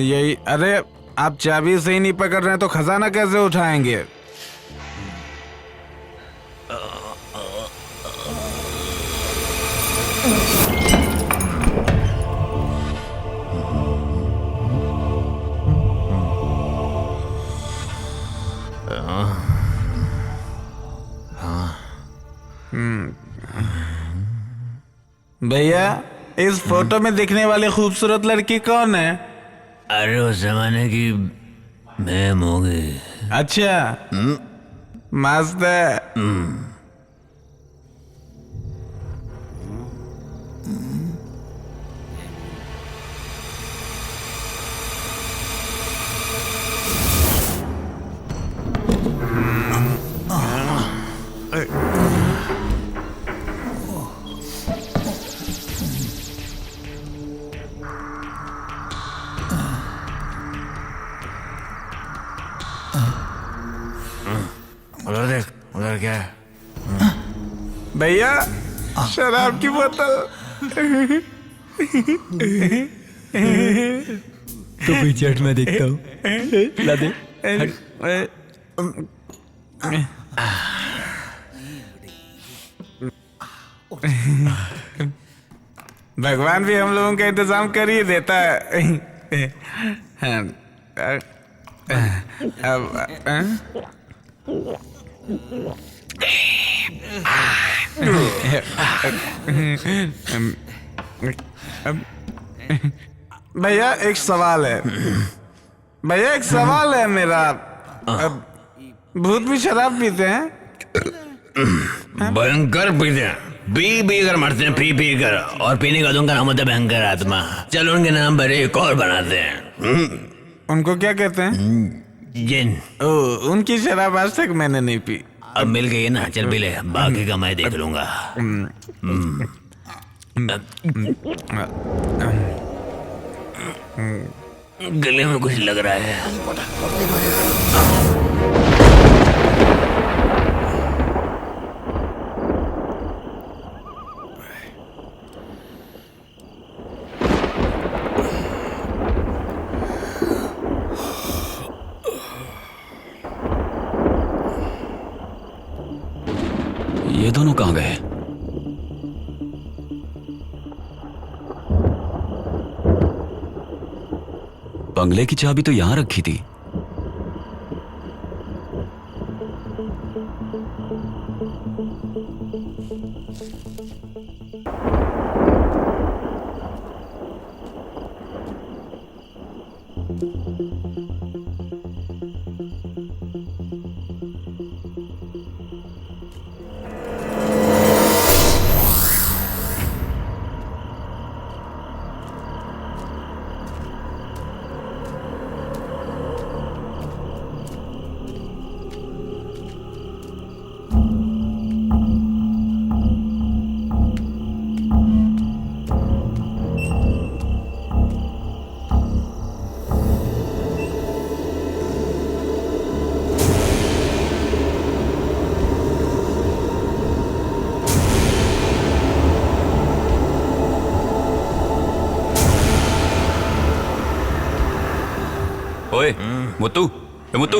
यही। अरे आप चाबी से ही नहीं पकड़ रहे तो खजाना कैसे उठाएंगे? भैया, इस फोटो में दिखने वाली खूबसूरत लड़की कौन है? अरे उस जमाने की मैम होगी। अच्छा मस्त है। उधर देख, उधर क्या है? भैया शराब की बोतल। तो कोई चट मैं देखता हूँ। ला दे। भगवान भी हम लोगों का इंतजाम कर ही देता है। भैया एक सवाल है। भैया एक सवाल है मेरा। भूत भी शराब पीते हैं? भयंकर पीते हैं, पी कर मरते हैं, पी कर। और पीने का उनका नाम होता है भयंकर आत्मा। चलो उनके नाम पर एक और बनाते हैं। उनको क्या कहते हैं? जिन। उनकी शराब आज तक मैंने नहीं पी। अब मिल गई है ना, चल पी ले, बाकी का मैं देख लूंगा। गले में कुछ लग रहा है। ये दोनों कहाँ गए? बंगले की चाबी तो यहां रखी थी। ओए मुत्तू, ए मुत्तू,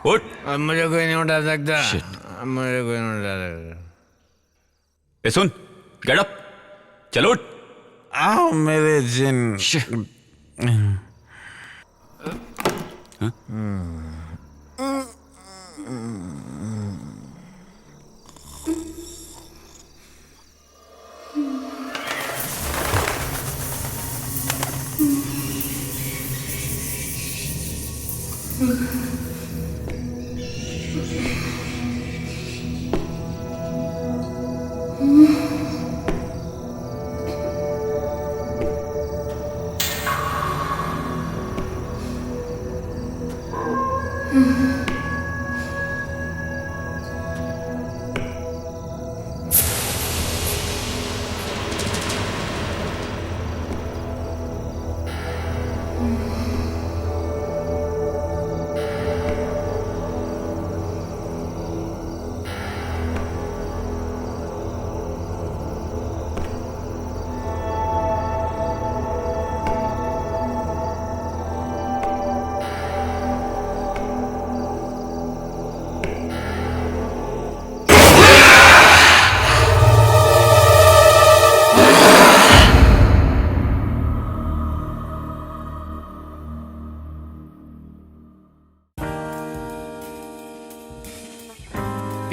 उठ। अब मुझे कोई नहीं उठा सकता। अब मुझे कोई नहीं उठा सकता। ए सुन, गेट अप, चलो उठ। आओ मेरे जिन।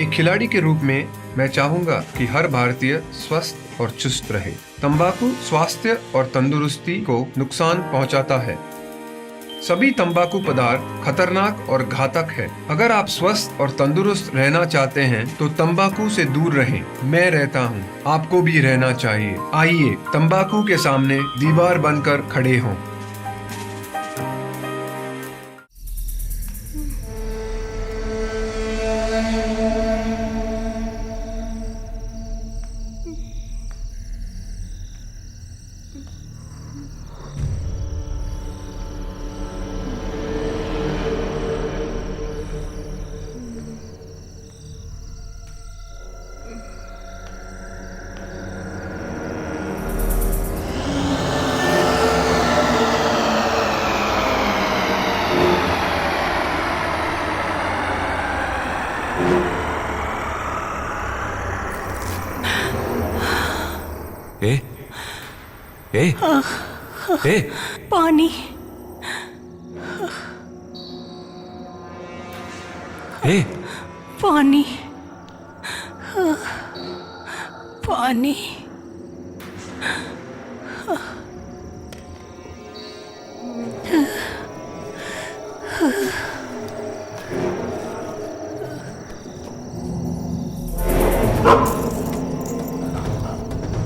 एक खिलाड़ी के रूप में मैं चाहूंगा कि हर भारतीय स्वस्थ और चुस्त रहे। तंबाकू स्वास्थ्य और तंदुरुस्ती को नुकसान पहुंचाता है। सभी तंबाकू पदार्थ खतरनाक और घातक है। अगर आप स्वस्थ और तंदुरुस्त रहना चाहते हैं तो तंबाकू से दूर रहें। मैं रहता हूँ, आपको भी रहना चाहिए। आइए तंबाकू के सामने दीवार बनकर खड़े हों। ए, ए, ए, पानी। ए, पानी। पानी।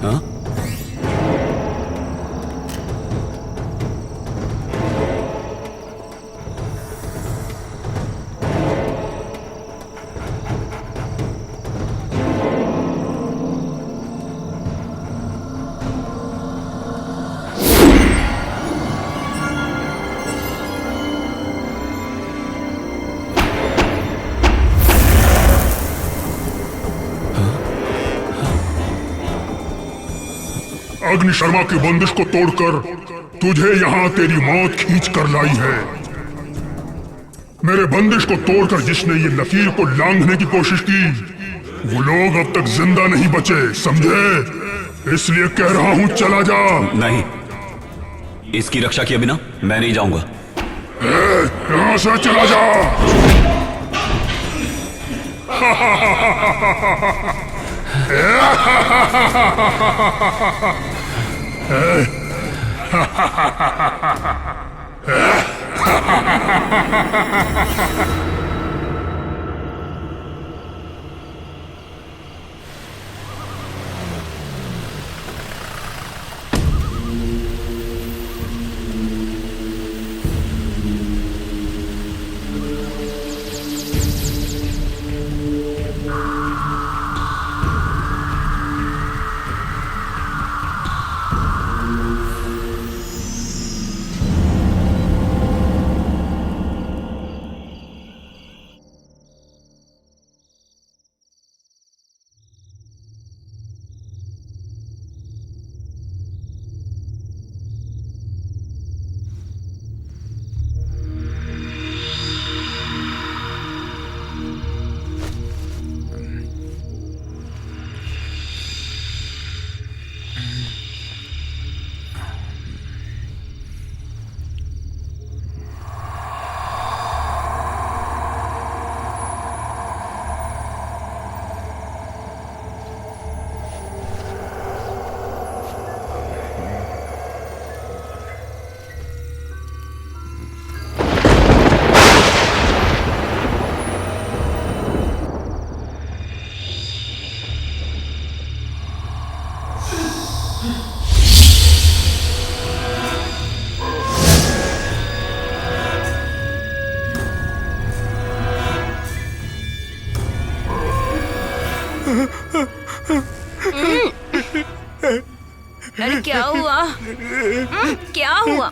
हाँ? अग्नि शर्मा की बंदिश को तोड़कर तुझे यहाँ तेरी मौत खींच कर लाई है। मेरे बंदिश को तोड़कर जिसने ये लकीर को लांघने की कोशिश की, वो लोग अब तक जिंदा नहीं बचे, समझे? इसलिए कह रहा हूँ चला जा। नहीं, इसकी रक्षा किए बिना मैं नहीं जाऊंगा। यहाँ से चला जा। अरे क्या हुआ? क्या हुआ?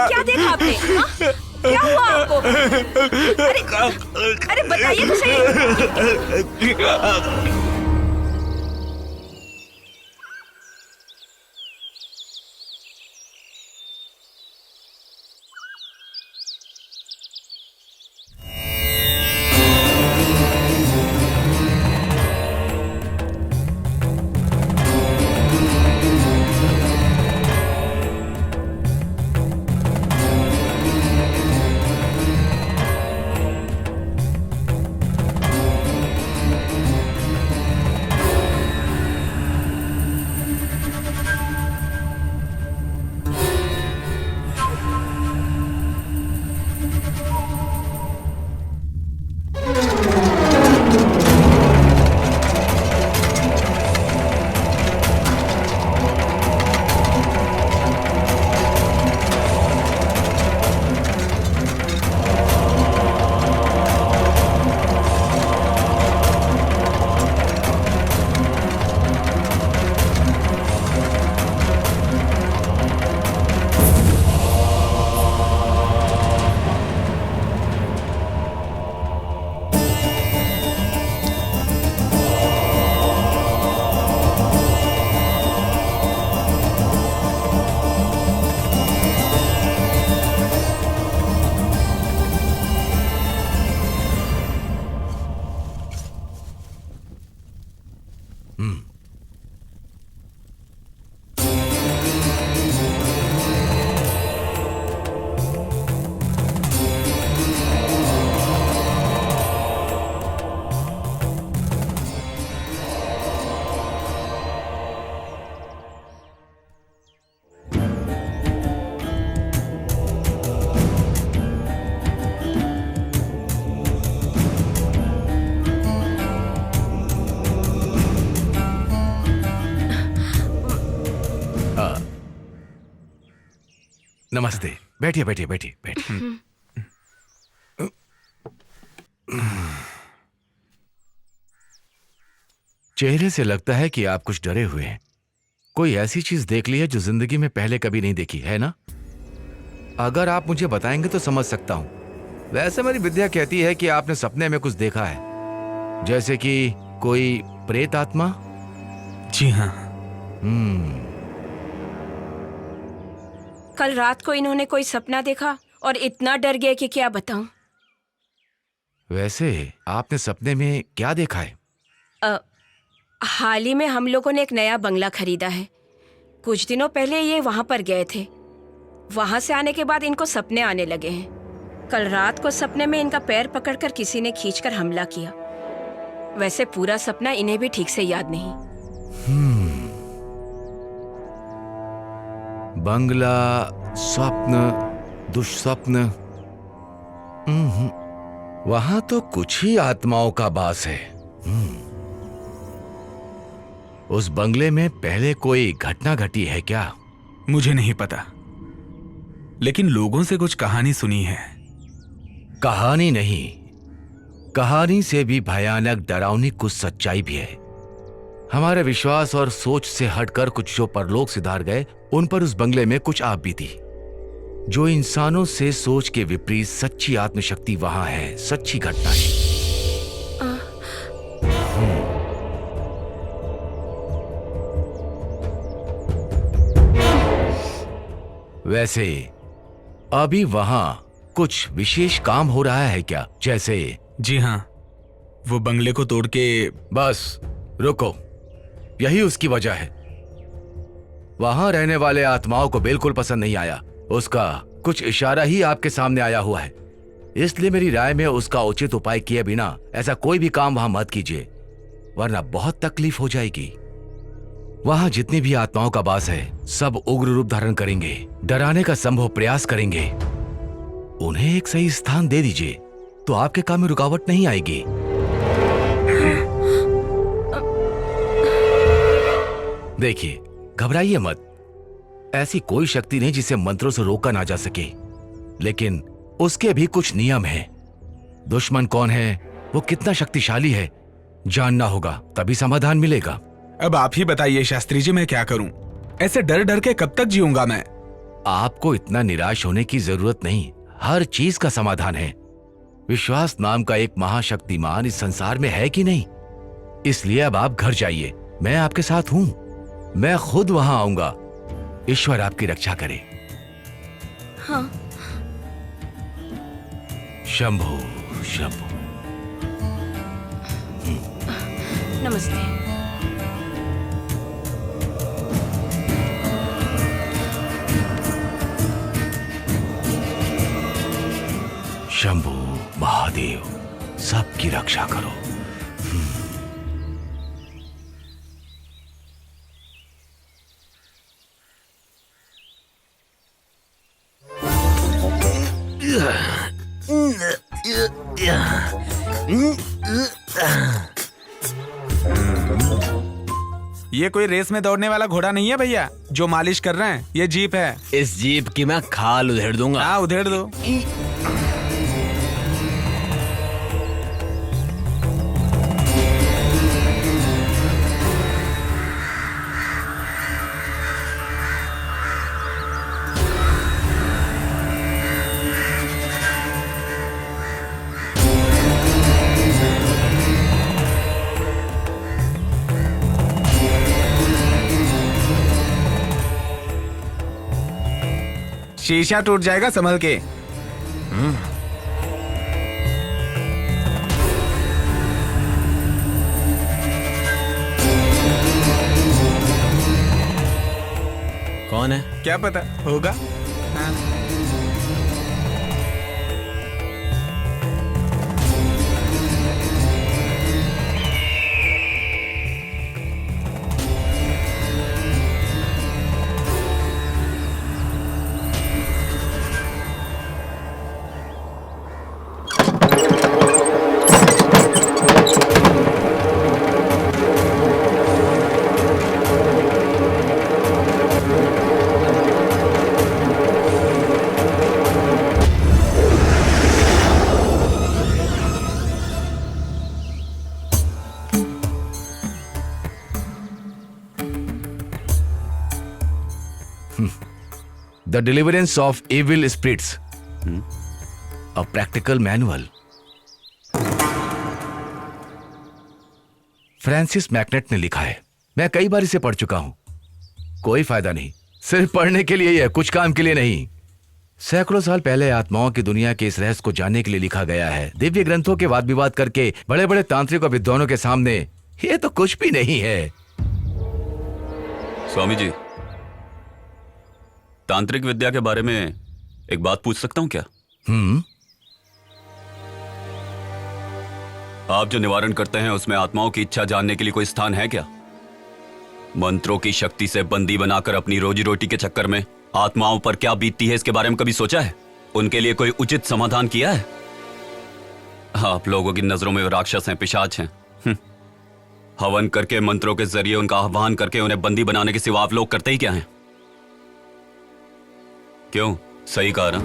क्या देखा आपने? हाँ? क्या हुआ आपको? अरे बताइए तो सही। नमस्ते। बैठिए बैठिए बैठिए बैठिए। चेहरे से लगता है कि आप कुछ डरे हुए हैं। कोई ऐसी चीज देख ली है जो जिंदगी में पहले कभी नहीं देखी है ना? अगर आप मुझे बताएंगे तो समझ सकता हूं। वैसे मेरी विद्या कहती है कि आपने सपने में कुछ देखा है, जैसे कि कोई प्रेत आत्मा। जी हाँ। कल रात को इन्होंने कोई सपना देखा और इतना डर गए कि क्या बताऊं। वैसे आपने सपने में क्या देखा है? हाल ही में हम लोगों ने एक नया बंगला खरीदा है। कुछ दिनों पहले ये वहां पर गए थे। वहां से आने के बाद इनको सपने आने लगे हैं। कल रात को सपने में इनका पैर पकड़कर किसी ने खींचकर हमला किया। वैसे पूरा सपना इन्हें भी ठीक से याद नहीं। बंगला, स्वप्न, दुष्स्वप्न। वहां तो कुछ ही आत्माओं का वास है। उस बंगले में पहले कोई घटना घटी है क्या? मुझे नहीं पता, लेकिन लोगों से कुछ कहानी सुनी है। कहानी नहीं, कहानी से भी भयानक डरावनी कुछ सच्चाई भी है। हमारे विश्वास और सोच से हटकर कुछ जो परलोक सिधार गए, उन पर उस बंगले में कुछ आप बीती। जो इंसानों से सोच के विपरीत सच्ची आत्मशक्ति वहां है, सच्ची घटना है। वैसे अभी वहां कुछ विशेष काम हो रहा है क्या? जैसे? जी हाँ, वो बंगले को तोड़ के। बस रुको, यही उसकी वजह है। वहां रहने वाले आत्माओं को बिल्कुल पसंद नहीं आया। उसका कुछ इशारा ही आपके सामने आया हुआ है। इसलिए मेरी राय में उसका उचित उपाय किए बिना ऐसा कोई भी काम वहां मत कीजिए, वरना बहुत तकलीफ हो जाएगी। वहां जितनी भी आत्माओं का वास है, सब उग्र रूप धारण करेंगे, डराने का संभव प्रयास करेंगे। उन्हें एक सही स्थान दे दीजिए तो आपके काम में रुकावट नहीं आएगी। देखिए, घबराइए मत। ऐसी कोई शक्ति नहीं जिसे मंत्रों से रोका ना जा सके, लेकिन उसके भी कुछ नियम हैं। दुश्मन कौन है, वो कितना शक्तिशाली है, जानना होगा, तभी समाधान मिलेगा। अब आप ही बताइए शास्त्री जी, मैं क्या करूं? ऐसे डर डर के कब तक जीऊंगा मैं? आपको इतना निराश होने की जरूरत नहीं। हर चीज का समाधान है। विश्वास नाम का एक महाशक्तिमान इस संसार में है कि नहीं? इसलिए अब आप घर जाइए, मैं आपके साथ हूं। मैं खुद वहां आऊंगा। ईश्वर आपकी रक्षा करे। हाँ। शंभो शंभो। नमस्ते। शंभो महादेव, सबकी रक्षा करो। ये कोई रेस में दौड़ने वाला घोड़ा नहीं है भैया जो मालिश कर रहे हैं। ये जीप है। इस जीप की मैं खाल उधेड़ दूंगा। हाँ, उधेड़ दो। शीशा टूट जाएगा, संभल के। कौन है? क्या पता होगा। हाँ। The deliverance of evil spirits, a practical manual. Francis MacNutt ने लिखा है। मैं कई बार इसे पढ़ चुका हूं, कोई फायदा नहीं। सिर्फ पढ़ने के लिए ही है, कुछ काम के लिए नहीं। सैकड़ों साल पहले आत्माओं की दुनिया के इस रहस्य को जानने के लिए लिखा गया है। दिव्य ग्रंथों के वाद विवाद करके बड़े बड़े तांत्रिक और विद्वानों के सामने ये तो कुछ भी नहीं है। स्वामी जी, तांत्रिक विद्या के बारे में एक बात पूछ सकता हूं क्या? आप जो निवारण करते हैं उसमें आत्माओं की इच्छा जानने के लिए कोई स्थान है क्या? मंत्रों की शक्ति से बंदी बनाकर अपनी रोजी रोटी के चक्कर में आत्माओं पर क्या बीतती है, इसके बारे में कभी सोचा है? उनके लिए कोई उचित समाधान किया है? आप लोगों की नजरों में वो राक्षस हैं, पिशाच हैं। हवन करके, मंत्रों के जरिए उनका आह्वान करके उन्हें बंदी बनाने के सिवा आप लोग करते ही क्या हैं? क्यों? सही कहा ना?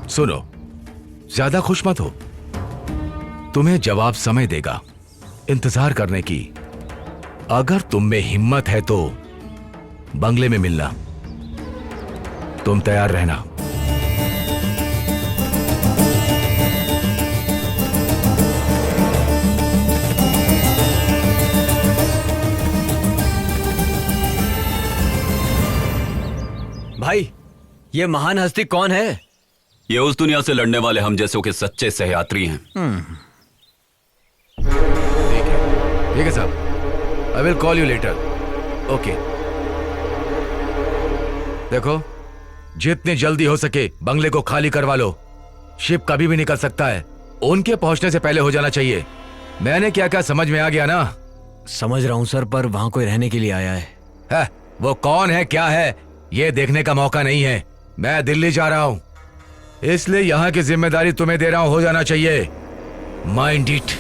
सुनो, ज्यादा खुश मत हो। तुम्हें जवाब समय देगा, इंतजार करने की। अगर तुम में हिम्मत है तो बंगले में मिलना। तुम तैयार रहना। भाई, ये महान हस्ती कौन है? ये उस दुनिया से लड़ने वाले हम जैसों के सच्चे सहयात्री हैं। ठीक है साहब, I will call you later. Okay. देखो, जितनी जल्दी हो सके बंगले को खाली करवा लो। शिप कभी भी निकल सकता है, उनके पहुंचने से पहले हो जाना चाहिए। मैंने क्या क्या समझ में आ गया ना? समझ रहा हूं सर, पर वहां कोई रहने के लिए आया है। वो कौन है, क्या है, ये देखने का मौका नहीं है। मैं दिल्ली जा रहा हूं, इसलिए यहां की जिम्मेदारी तुम्हें दे रहा हूं, हो जाना चाहिए। Mind it.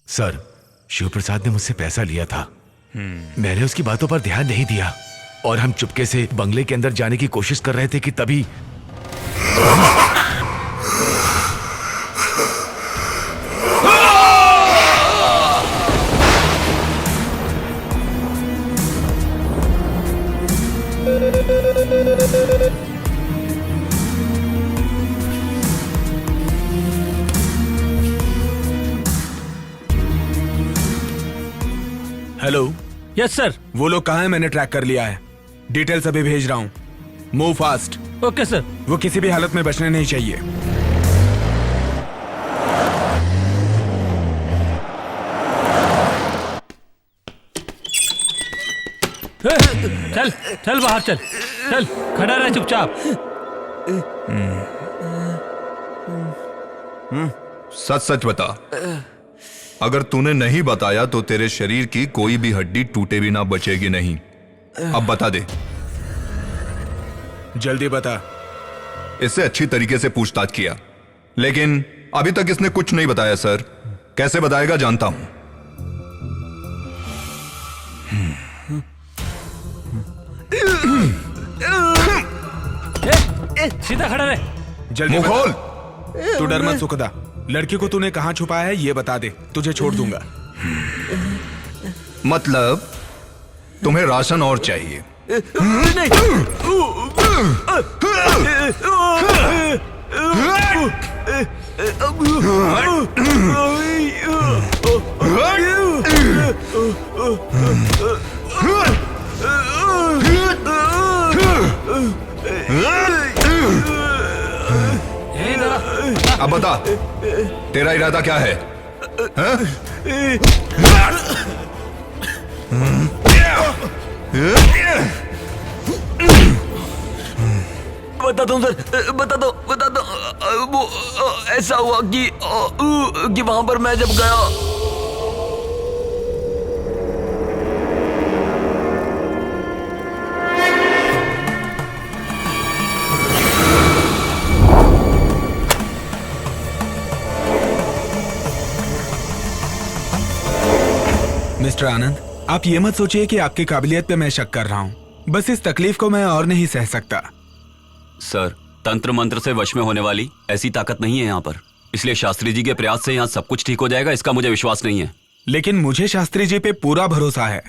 सर, शिव प्रसाद ने मुझसे पैसा लिया था। मैंने उसकी बातों पर ध्यान नहीं दिया और हम चुपके से बंगले के अंदर जाने की कोशिश कर रहे थे कि तभी हेलो। Yes sir. वो लोग कहाँ हैं? मैंने ट्रैक कर लिया है। डिटेल्स अभी भेज रहा हूँ। Move fast. Okay sir. वो किसी भी हालत में बचने नहीं चाहिए। चल चल बाहर चल, चल खड़ा रह चुपचाप। सच सच बता, अगर तूने नहीं बताया तो तेरे शरीर की कोई भी हड्डी टूटे बिना बचेगी नहीं। अब बता दे। जल्दी बता। इससे अच्छी तरीके से पूछताछ किया, लेकिन अभी तक इसने कुछ नहीं बताया सर। कैसे बताएगा जानता हूं। सीधा खड़ा रहे। जल्दी मुंह खोल। तू डर मत सुखदा। लड़की को तूने कहां छुपाया है ये बता दे, तुझे छोड़ दूंगा। मतलब तुम्हें राशन और चाहिए? अब बता, तेरा इरादा क्या है? हाँ? बता दो सर, बता दो। वो ऐसा हुआ कि वहां पर मैं जब गया। मिस्टर आनंद, आप ये मत सोचिए कि आपकी काबिलियत पे मैं शक कर रहा हूँ। बस इस तकलीफ को मैं और नहीं सह सकता। सर, तंत्र मंत्र से वश में होने वाली ऐसी ताकत नहीं है यहाँ पर, इसलिए शास्त्री जी के प्रयास से यहाँ सब कुछ ठीक हो जाएगा, इसका मुझे विश्वास नहीं है। लेकिन मुझे शास्त्री जी पे पूरा भरोसा है।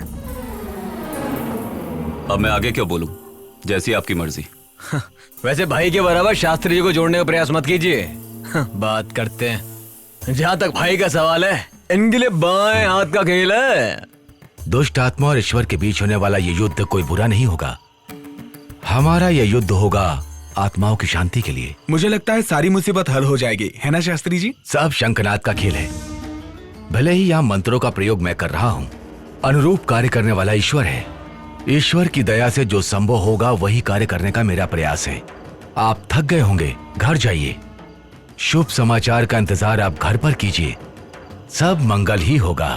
अब मैं आगे क्यों बोलूं? जैसी आपकी मर्जी। वैसे भाई के बराबर शास्त्री जी को जोड़ने का प्रयास मत कीजिए। बात करते हैं। जहाँ तक भाई का सवाल है, इनके लिए बाएं हाथ का खेल है। दुष्ट आत्मा और ईश्वर के बीच होने वाला ये युद्ध कोई बुरा नहीं होगा। हमारा यह युद्ध होगा आत्माओं की शांति के लिए। मुझे लगता है सारी मुसीबत हल हो जाएगी, है ना शास्त्री जी? सब शंखनाद का खेल है। भले ही यहाँ मंत्रों का प्रयोग मैं कर रहा हूँ, अनुरूप कार्य करने वाला ईश्वर है। ईश्वर की दया से जो संभव होगा वही कार्य करने का मेरा प्रयास है। आप थक गए होंगे, घर जाइए। शुभ समाचार का इंतजार आप घर पर कीजिए, सब मंगल ही होगा।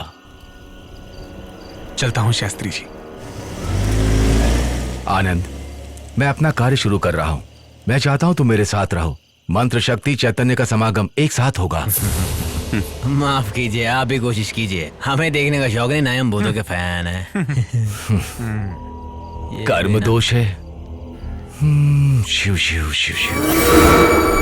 चलता हूँ शास्त्री जी। आनंद, मैं अपना कार्य शुरू कर रहा हूँ। मैं चाहता हूँ तुम मेरे साथ रहो। मंत्र शक्ति चैतन्य का समागम एक साथ होगा। माफ कीजिए, आप भी कोशिश कीजिए। हमें देखने का शौक नहीं, ना हम भूतों के फैन है। कर्म दोष है। शिव शिव शिव शिव।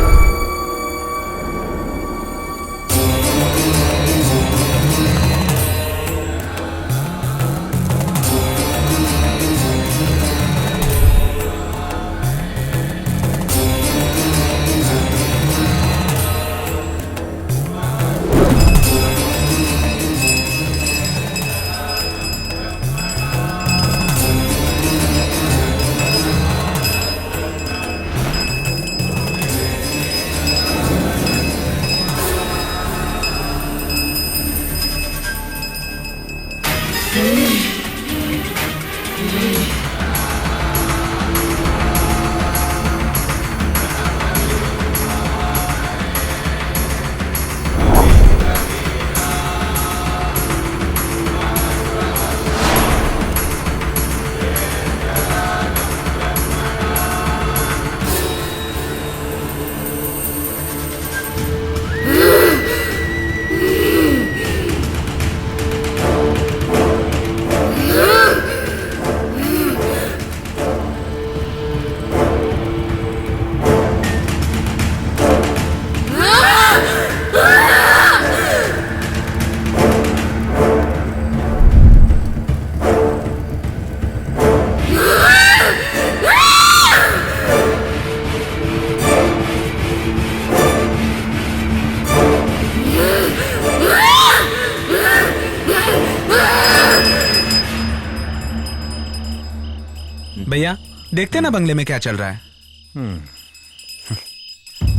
भैया देखते ना बंगले में क्या चल रहा है।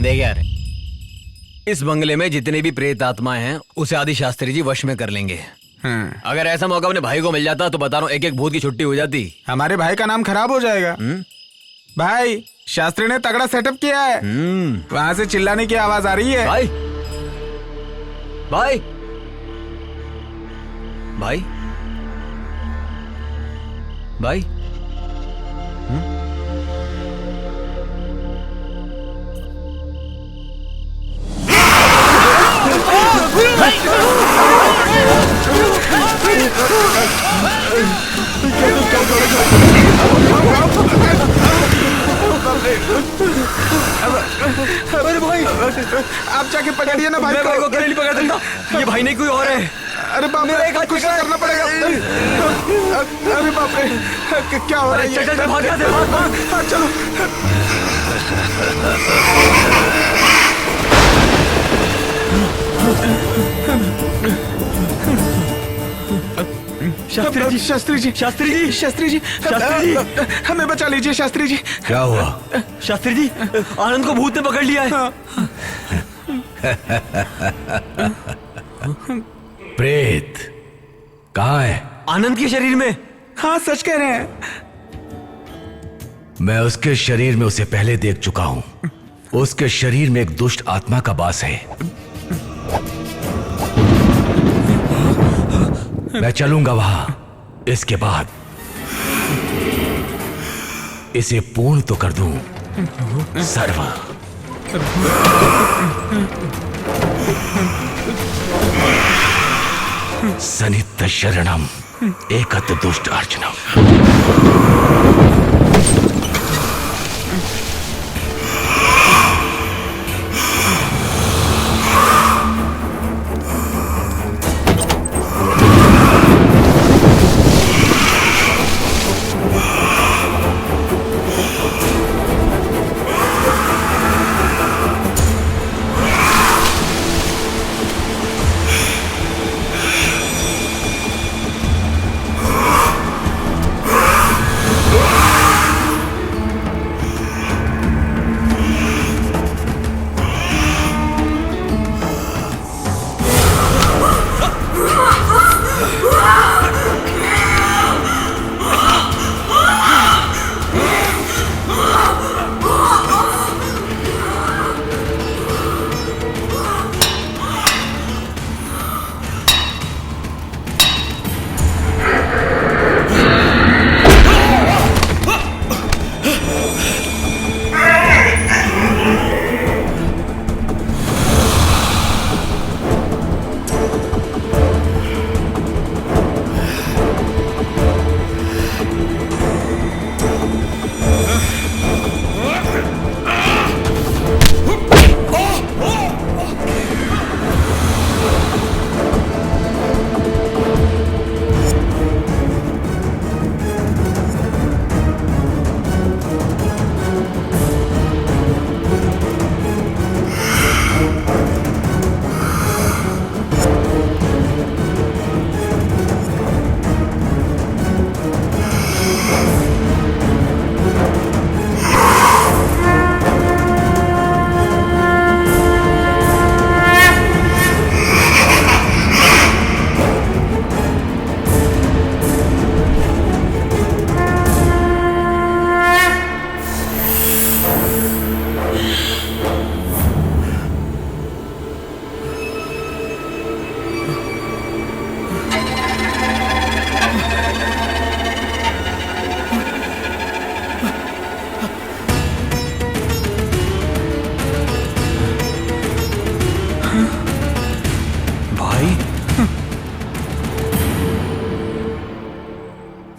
देख यार, इस बंगले में जितने भी प्रेत आत्माएं हैं उसे आदि शास्त्री जी वश में कर लेंगे। अगर ऐसा मौका अपने भाई को मिल जाता तो बता रहा हूँ, एक एक भूत की छुट्टी हो जाती। हमारे भाई का नाम खराब हो जाएगा। भाई, शास्त्री ने तगड़ा सेटअप किया है। वहां से चिल्लाने की आवाज आ रही है। भाई भाई भाई भाई अरे भाई, आप जाके पकड़िए ना भाई। मैं भाई को अकेले नहीं पकड़ सकता, ये भाई नहीं कोई और है। अरे बाप रे, एक हाथ कुछ करना पड़ेगा। अरे बाप रे, क्या हो रहा है? चल चल भाग जा, भाग चलो। शास्त्री जी, शास्त्री जी, शास्त्री जी, शास्त्री जी, शास्त्री जी, हमें बचा लीजिए शास्त्री जी। क्या हुआ? शास्त्री जी, आनंद को भूत ने पकड़ लिया है। प्रेत कहाँ है? आनंद के शरीर में। हाँ, सच कह रहे हैं। मैं उसके शरीर में उसे पहले देख चुका हूं। उसके शरीर में एक दुष्ट आत्मा का वास है। मैं चलूंगा वहां। इसके बाद इसे पूर्ण तो कर दूं। सर्व सनित शरणम एकत दुष्ट अर्चनम।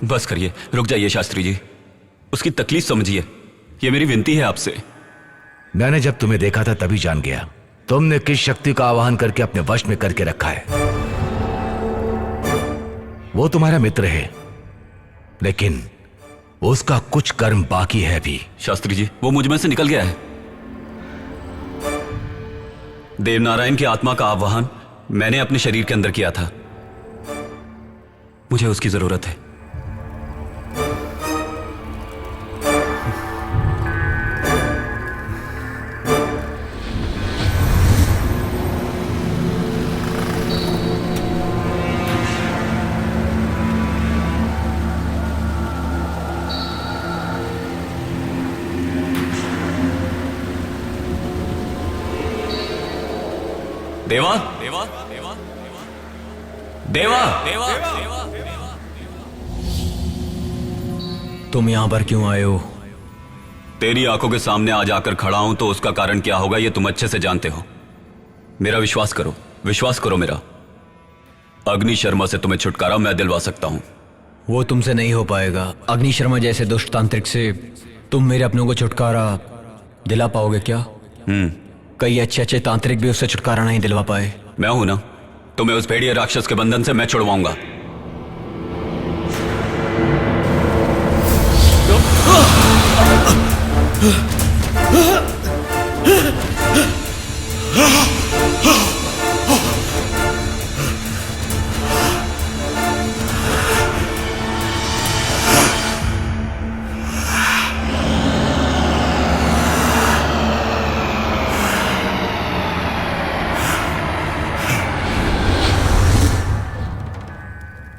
बस करिए, रुक जाइए शास्त्री जी। उसकी तकलीफ समझिए, ये मेरी विनती है आपसे। मैंने जब तुम्हें देखा था तभी जान गया तुमने किस शक्ति का आवाहन करके अपने वश में करके रखा है। वो तुम्हारा मित्र है, लेकिन उसका कुछ कर्म बाकी है भी। शास्त्री जी, वो मुझ में से निकल गया है। देवनारायण की आत्मा का आवाहन मैंने अपने शरीर के अंदर किया था। मुझे उसकी जरूरत है। देवा देवा देवा देवा देवा देवा, तुम यहां पर क्यों आए हो? तेरी आंखों के सामने आज आकर खड़ा हूं तो उसका कारण क्या होगा ये तुम अच्छे से जानते हो। मेरा विश्वास करो, विश्वास करो मेरा। अग्नि शर्मा से तुम्हें छुटकारा मैं दिलवा सकता हूं। वो तुमसे नहीं हो पाएगा। अग्नि शर्मा जैसे दुष्ट तांत्रिक से तुम मेरे अपनों को छुटकारा दिला पाओगे क्या? कई अच्छे अच्छे तांत्रिक भी उससे छुटकारा नहीं दिलवा पाए। मैं हूं ना, तुम्हें उस भेड़िए राक्षस के बंधन से मैं छुड़वाऊंगा।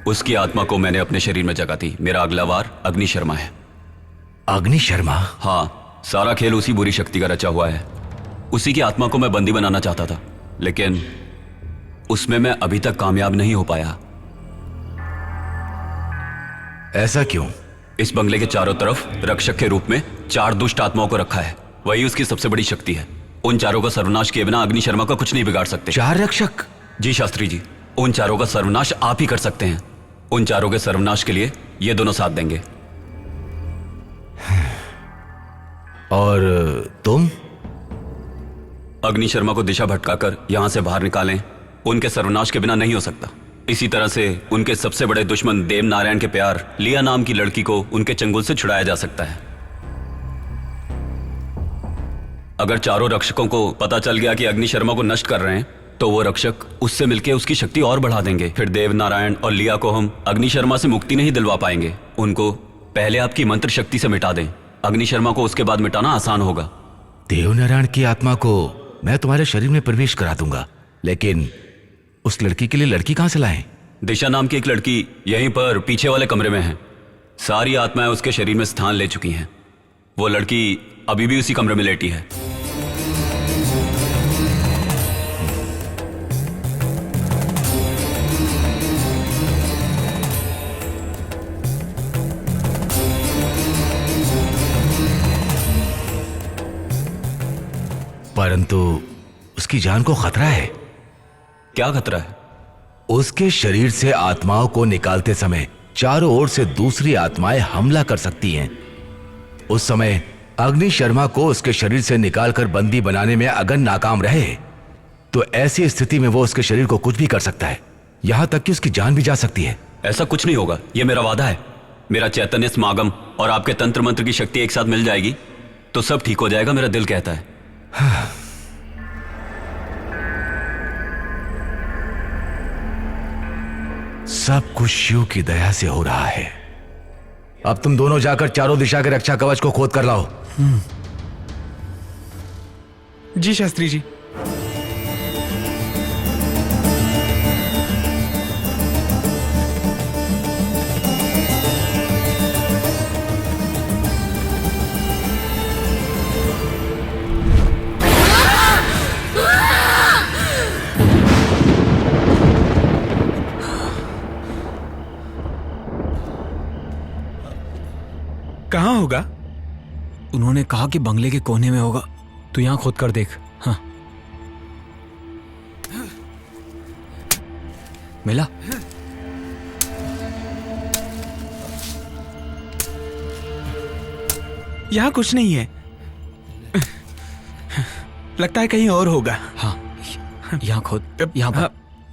उसकी आत्मा को मैंने अपने शरीर में जगा दी। मेरा अगला वार अग्नि शर्मा है। अग्नि शर्मा? हाँ, सारा खेल उसी बुरी शक्ति का रचा हुआ है। उसी की आत्मा को मैं बंदी बनाना चाहता था, लेकिन उसमें मैं अभी तक कामयाब नहीं हो पाया। ऐसा क्यों? इस बंगले के चारों तरफ रक्षक के रूप में 4 दुष्ट आत्माओं को रखा है। वही उसकी सबसे बड़ी शक्ति है। उन चारों का सर्वनाश किए बिना अग्नि शर्मा का कुछ नहीं बिगाड़ सकते। 4 रक्षक? जी शास्त्री जी, उन चारों का सर्वनाश आप ही कर सकते हैं। उन चारों के सर्वनाश के लिए ये दोनों साथ देंगे। और तुम? अग्नि शर्मा को दिशा भटकाकर यहां से बाहर निकालें। उनके सर्वनाश के बिना नहीं हो सकता। इसी तरह से उनके सबसे बड़े दुश्मन देव नारायण के प्यार लिया नाम की लड़की को उनके चंगुल से छुड़ाया जा सकता है। अगर चारों रक्षकों को पता चल गया कि अग्नि शर्मा को नष्ट कर रहे हैं, तो वो रक्षक उससे मिलकर उसकी शक्ति और बढ़ा देंगे। फिर देव नारायण और लिया को हम अग्नि शर्मा से मुक्ति नहीं दिलवा पाएंगे। उनको पहले आपकी मंत्र शक्ति से मिटा दें। अग्नि शर्मा को उसके बाद मिटाना आसान होगा। देव नारायण की आत्मा को मैं तुम्हारे शरीर में प्रवेश करा दूंगा, लेकिन उस लड़की के लिए लड़की कहां से लाएं? दिशा नाम की एक लड़की यहीं पर पीछे वाले कमरे में है। सारी आत्माएं उसके शरीर में स्थान ले चुकी हैं। वो लड़की अभी भी उसी कमरे में लेटी है। परंतु उसकी जान को खतरा है। क्या खतरा है? उसके शरीर से आत्माओं को निकालते समय चारों ओर से दूसरी आत्माएं हमला कर सकती हैं। उस समय अग्नि शर्मा को उसके शरीर से निकालकर बंदी बनाने में अगर नाकाम रहे, तो ऐसी स्थिति में वो उसके शरीर को कुछ भी कर सकता है, यहां तक कि उसकी जान भी जा सकती है। ऐसा कुछ नहीं होगा, यह मेरा वादा है। मेरा चैतन्य समागम और आपके तंत्र मंत्र की शक्ति एक साथ मिल जाएगी तो सब ठीक हो जाएगा, मेरा दिल कहता है। सब कुछ शिव की दया से हो रहा है। अब तुम दोनों जाकर चारों दिशा के रक्षा कवच को खोद कर लाओ। जी शास्त्री जी। कहाँ होगा? उन्होंने कहा कि बंगले के कोने में होगा। तू यहां खोद कर देख। हाँ, मिला? यहाँ कुछ नहीं है। लगता है कहीं और होगा। हाँ, यहाँ खोद। यहाँ पर।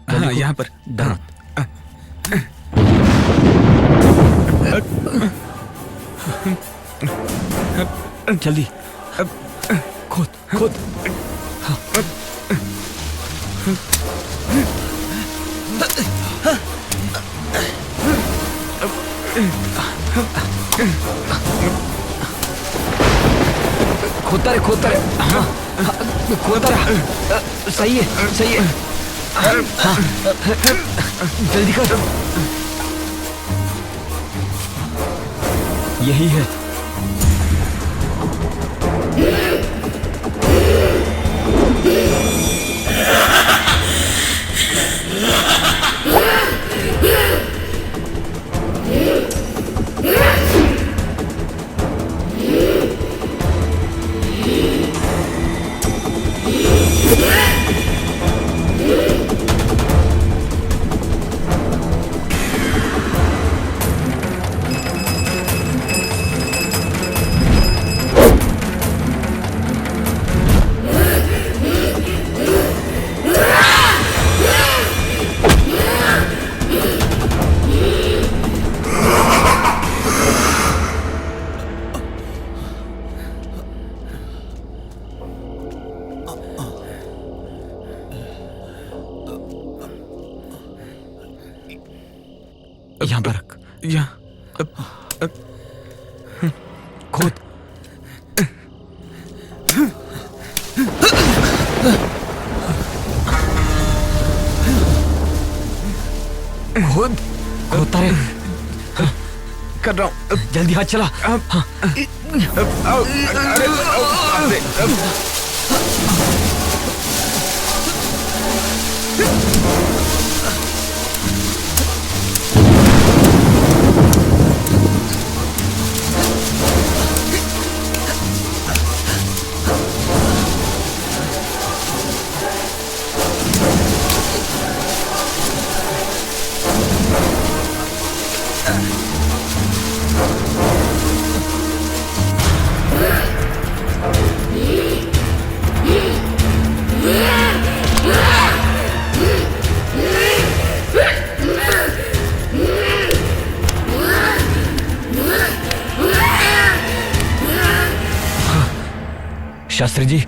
हाँ, यहाँ पर। जल्दी खोद खोद। हाँ। खोदता रहे। हाँ, खोदता रहे। सही है। हाँ, जल्दी कर। यही है। यहाँ पर रख। यहाँ खोद। खोद। करता रहे। कर रहा हूँ। जल्दी हाथ चला। हाँ। शास्त्री जी,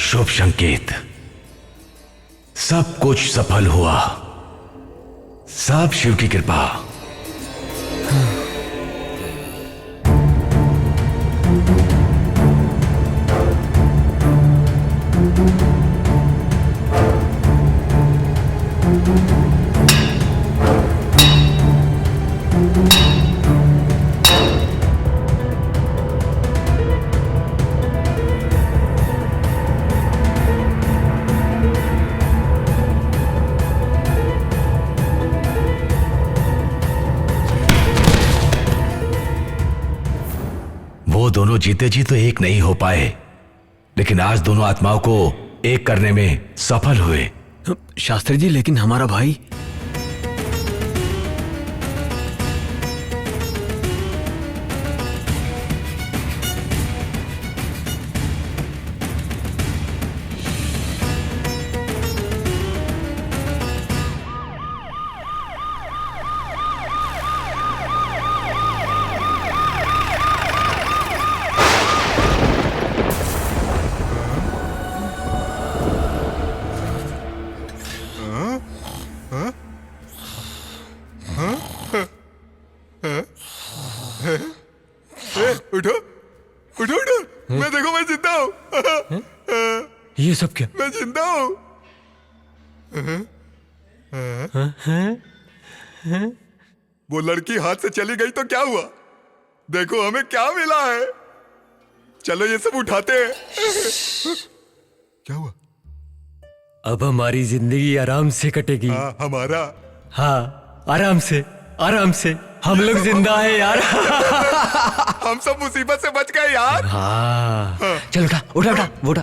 शुभ संकेत। सब कुछ सफल हुआ। सब शिव की कृपा। वो दोनों जीते जी तो एक नहीं हो पाए, लेकिन आज दोनों आत्माओं को एक करने में सफल हुए। शास्त्री जी, लेकिन हमारा भाई। उठो उठो उठो, मैं देखो मैं जिंदा हूँ। ये सब क्या? मैं जिंदा हूँ। वो लड़की हाथ से चली गई तो क्या हुआ? देखो हमें क्या मिला है। चलो ये सब उठाते हैं। क्या हुआ? अब हमारी जिंदगी आराम से कटेगी। हमारा? हाँ, आराम से, आराम से। हम लोग जिंदा है यार। हम सब मुसीबत से बच गए यार। हाँ। चल उठा उठा उठा उठा।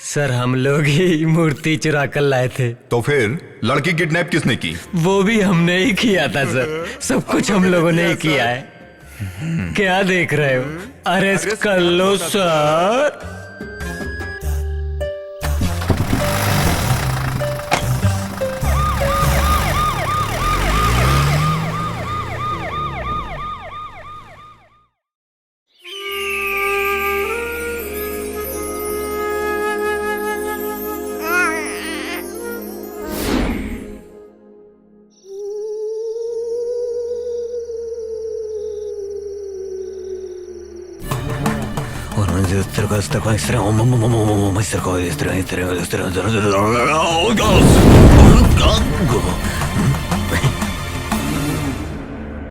सर, हम लोग ही मूर्ति चुरा कर लाए थे। तो फिर लड़की किडनैप किसने की? वो भी हमने ही किया था सर। सब कुछ हम लोगों ने ही किया है। क्या देख रहे हो? अरेस्ट कर लो सर।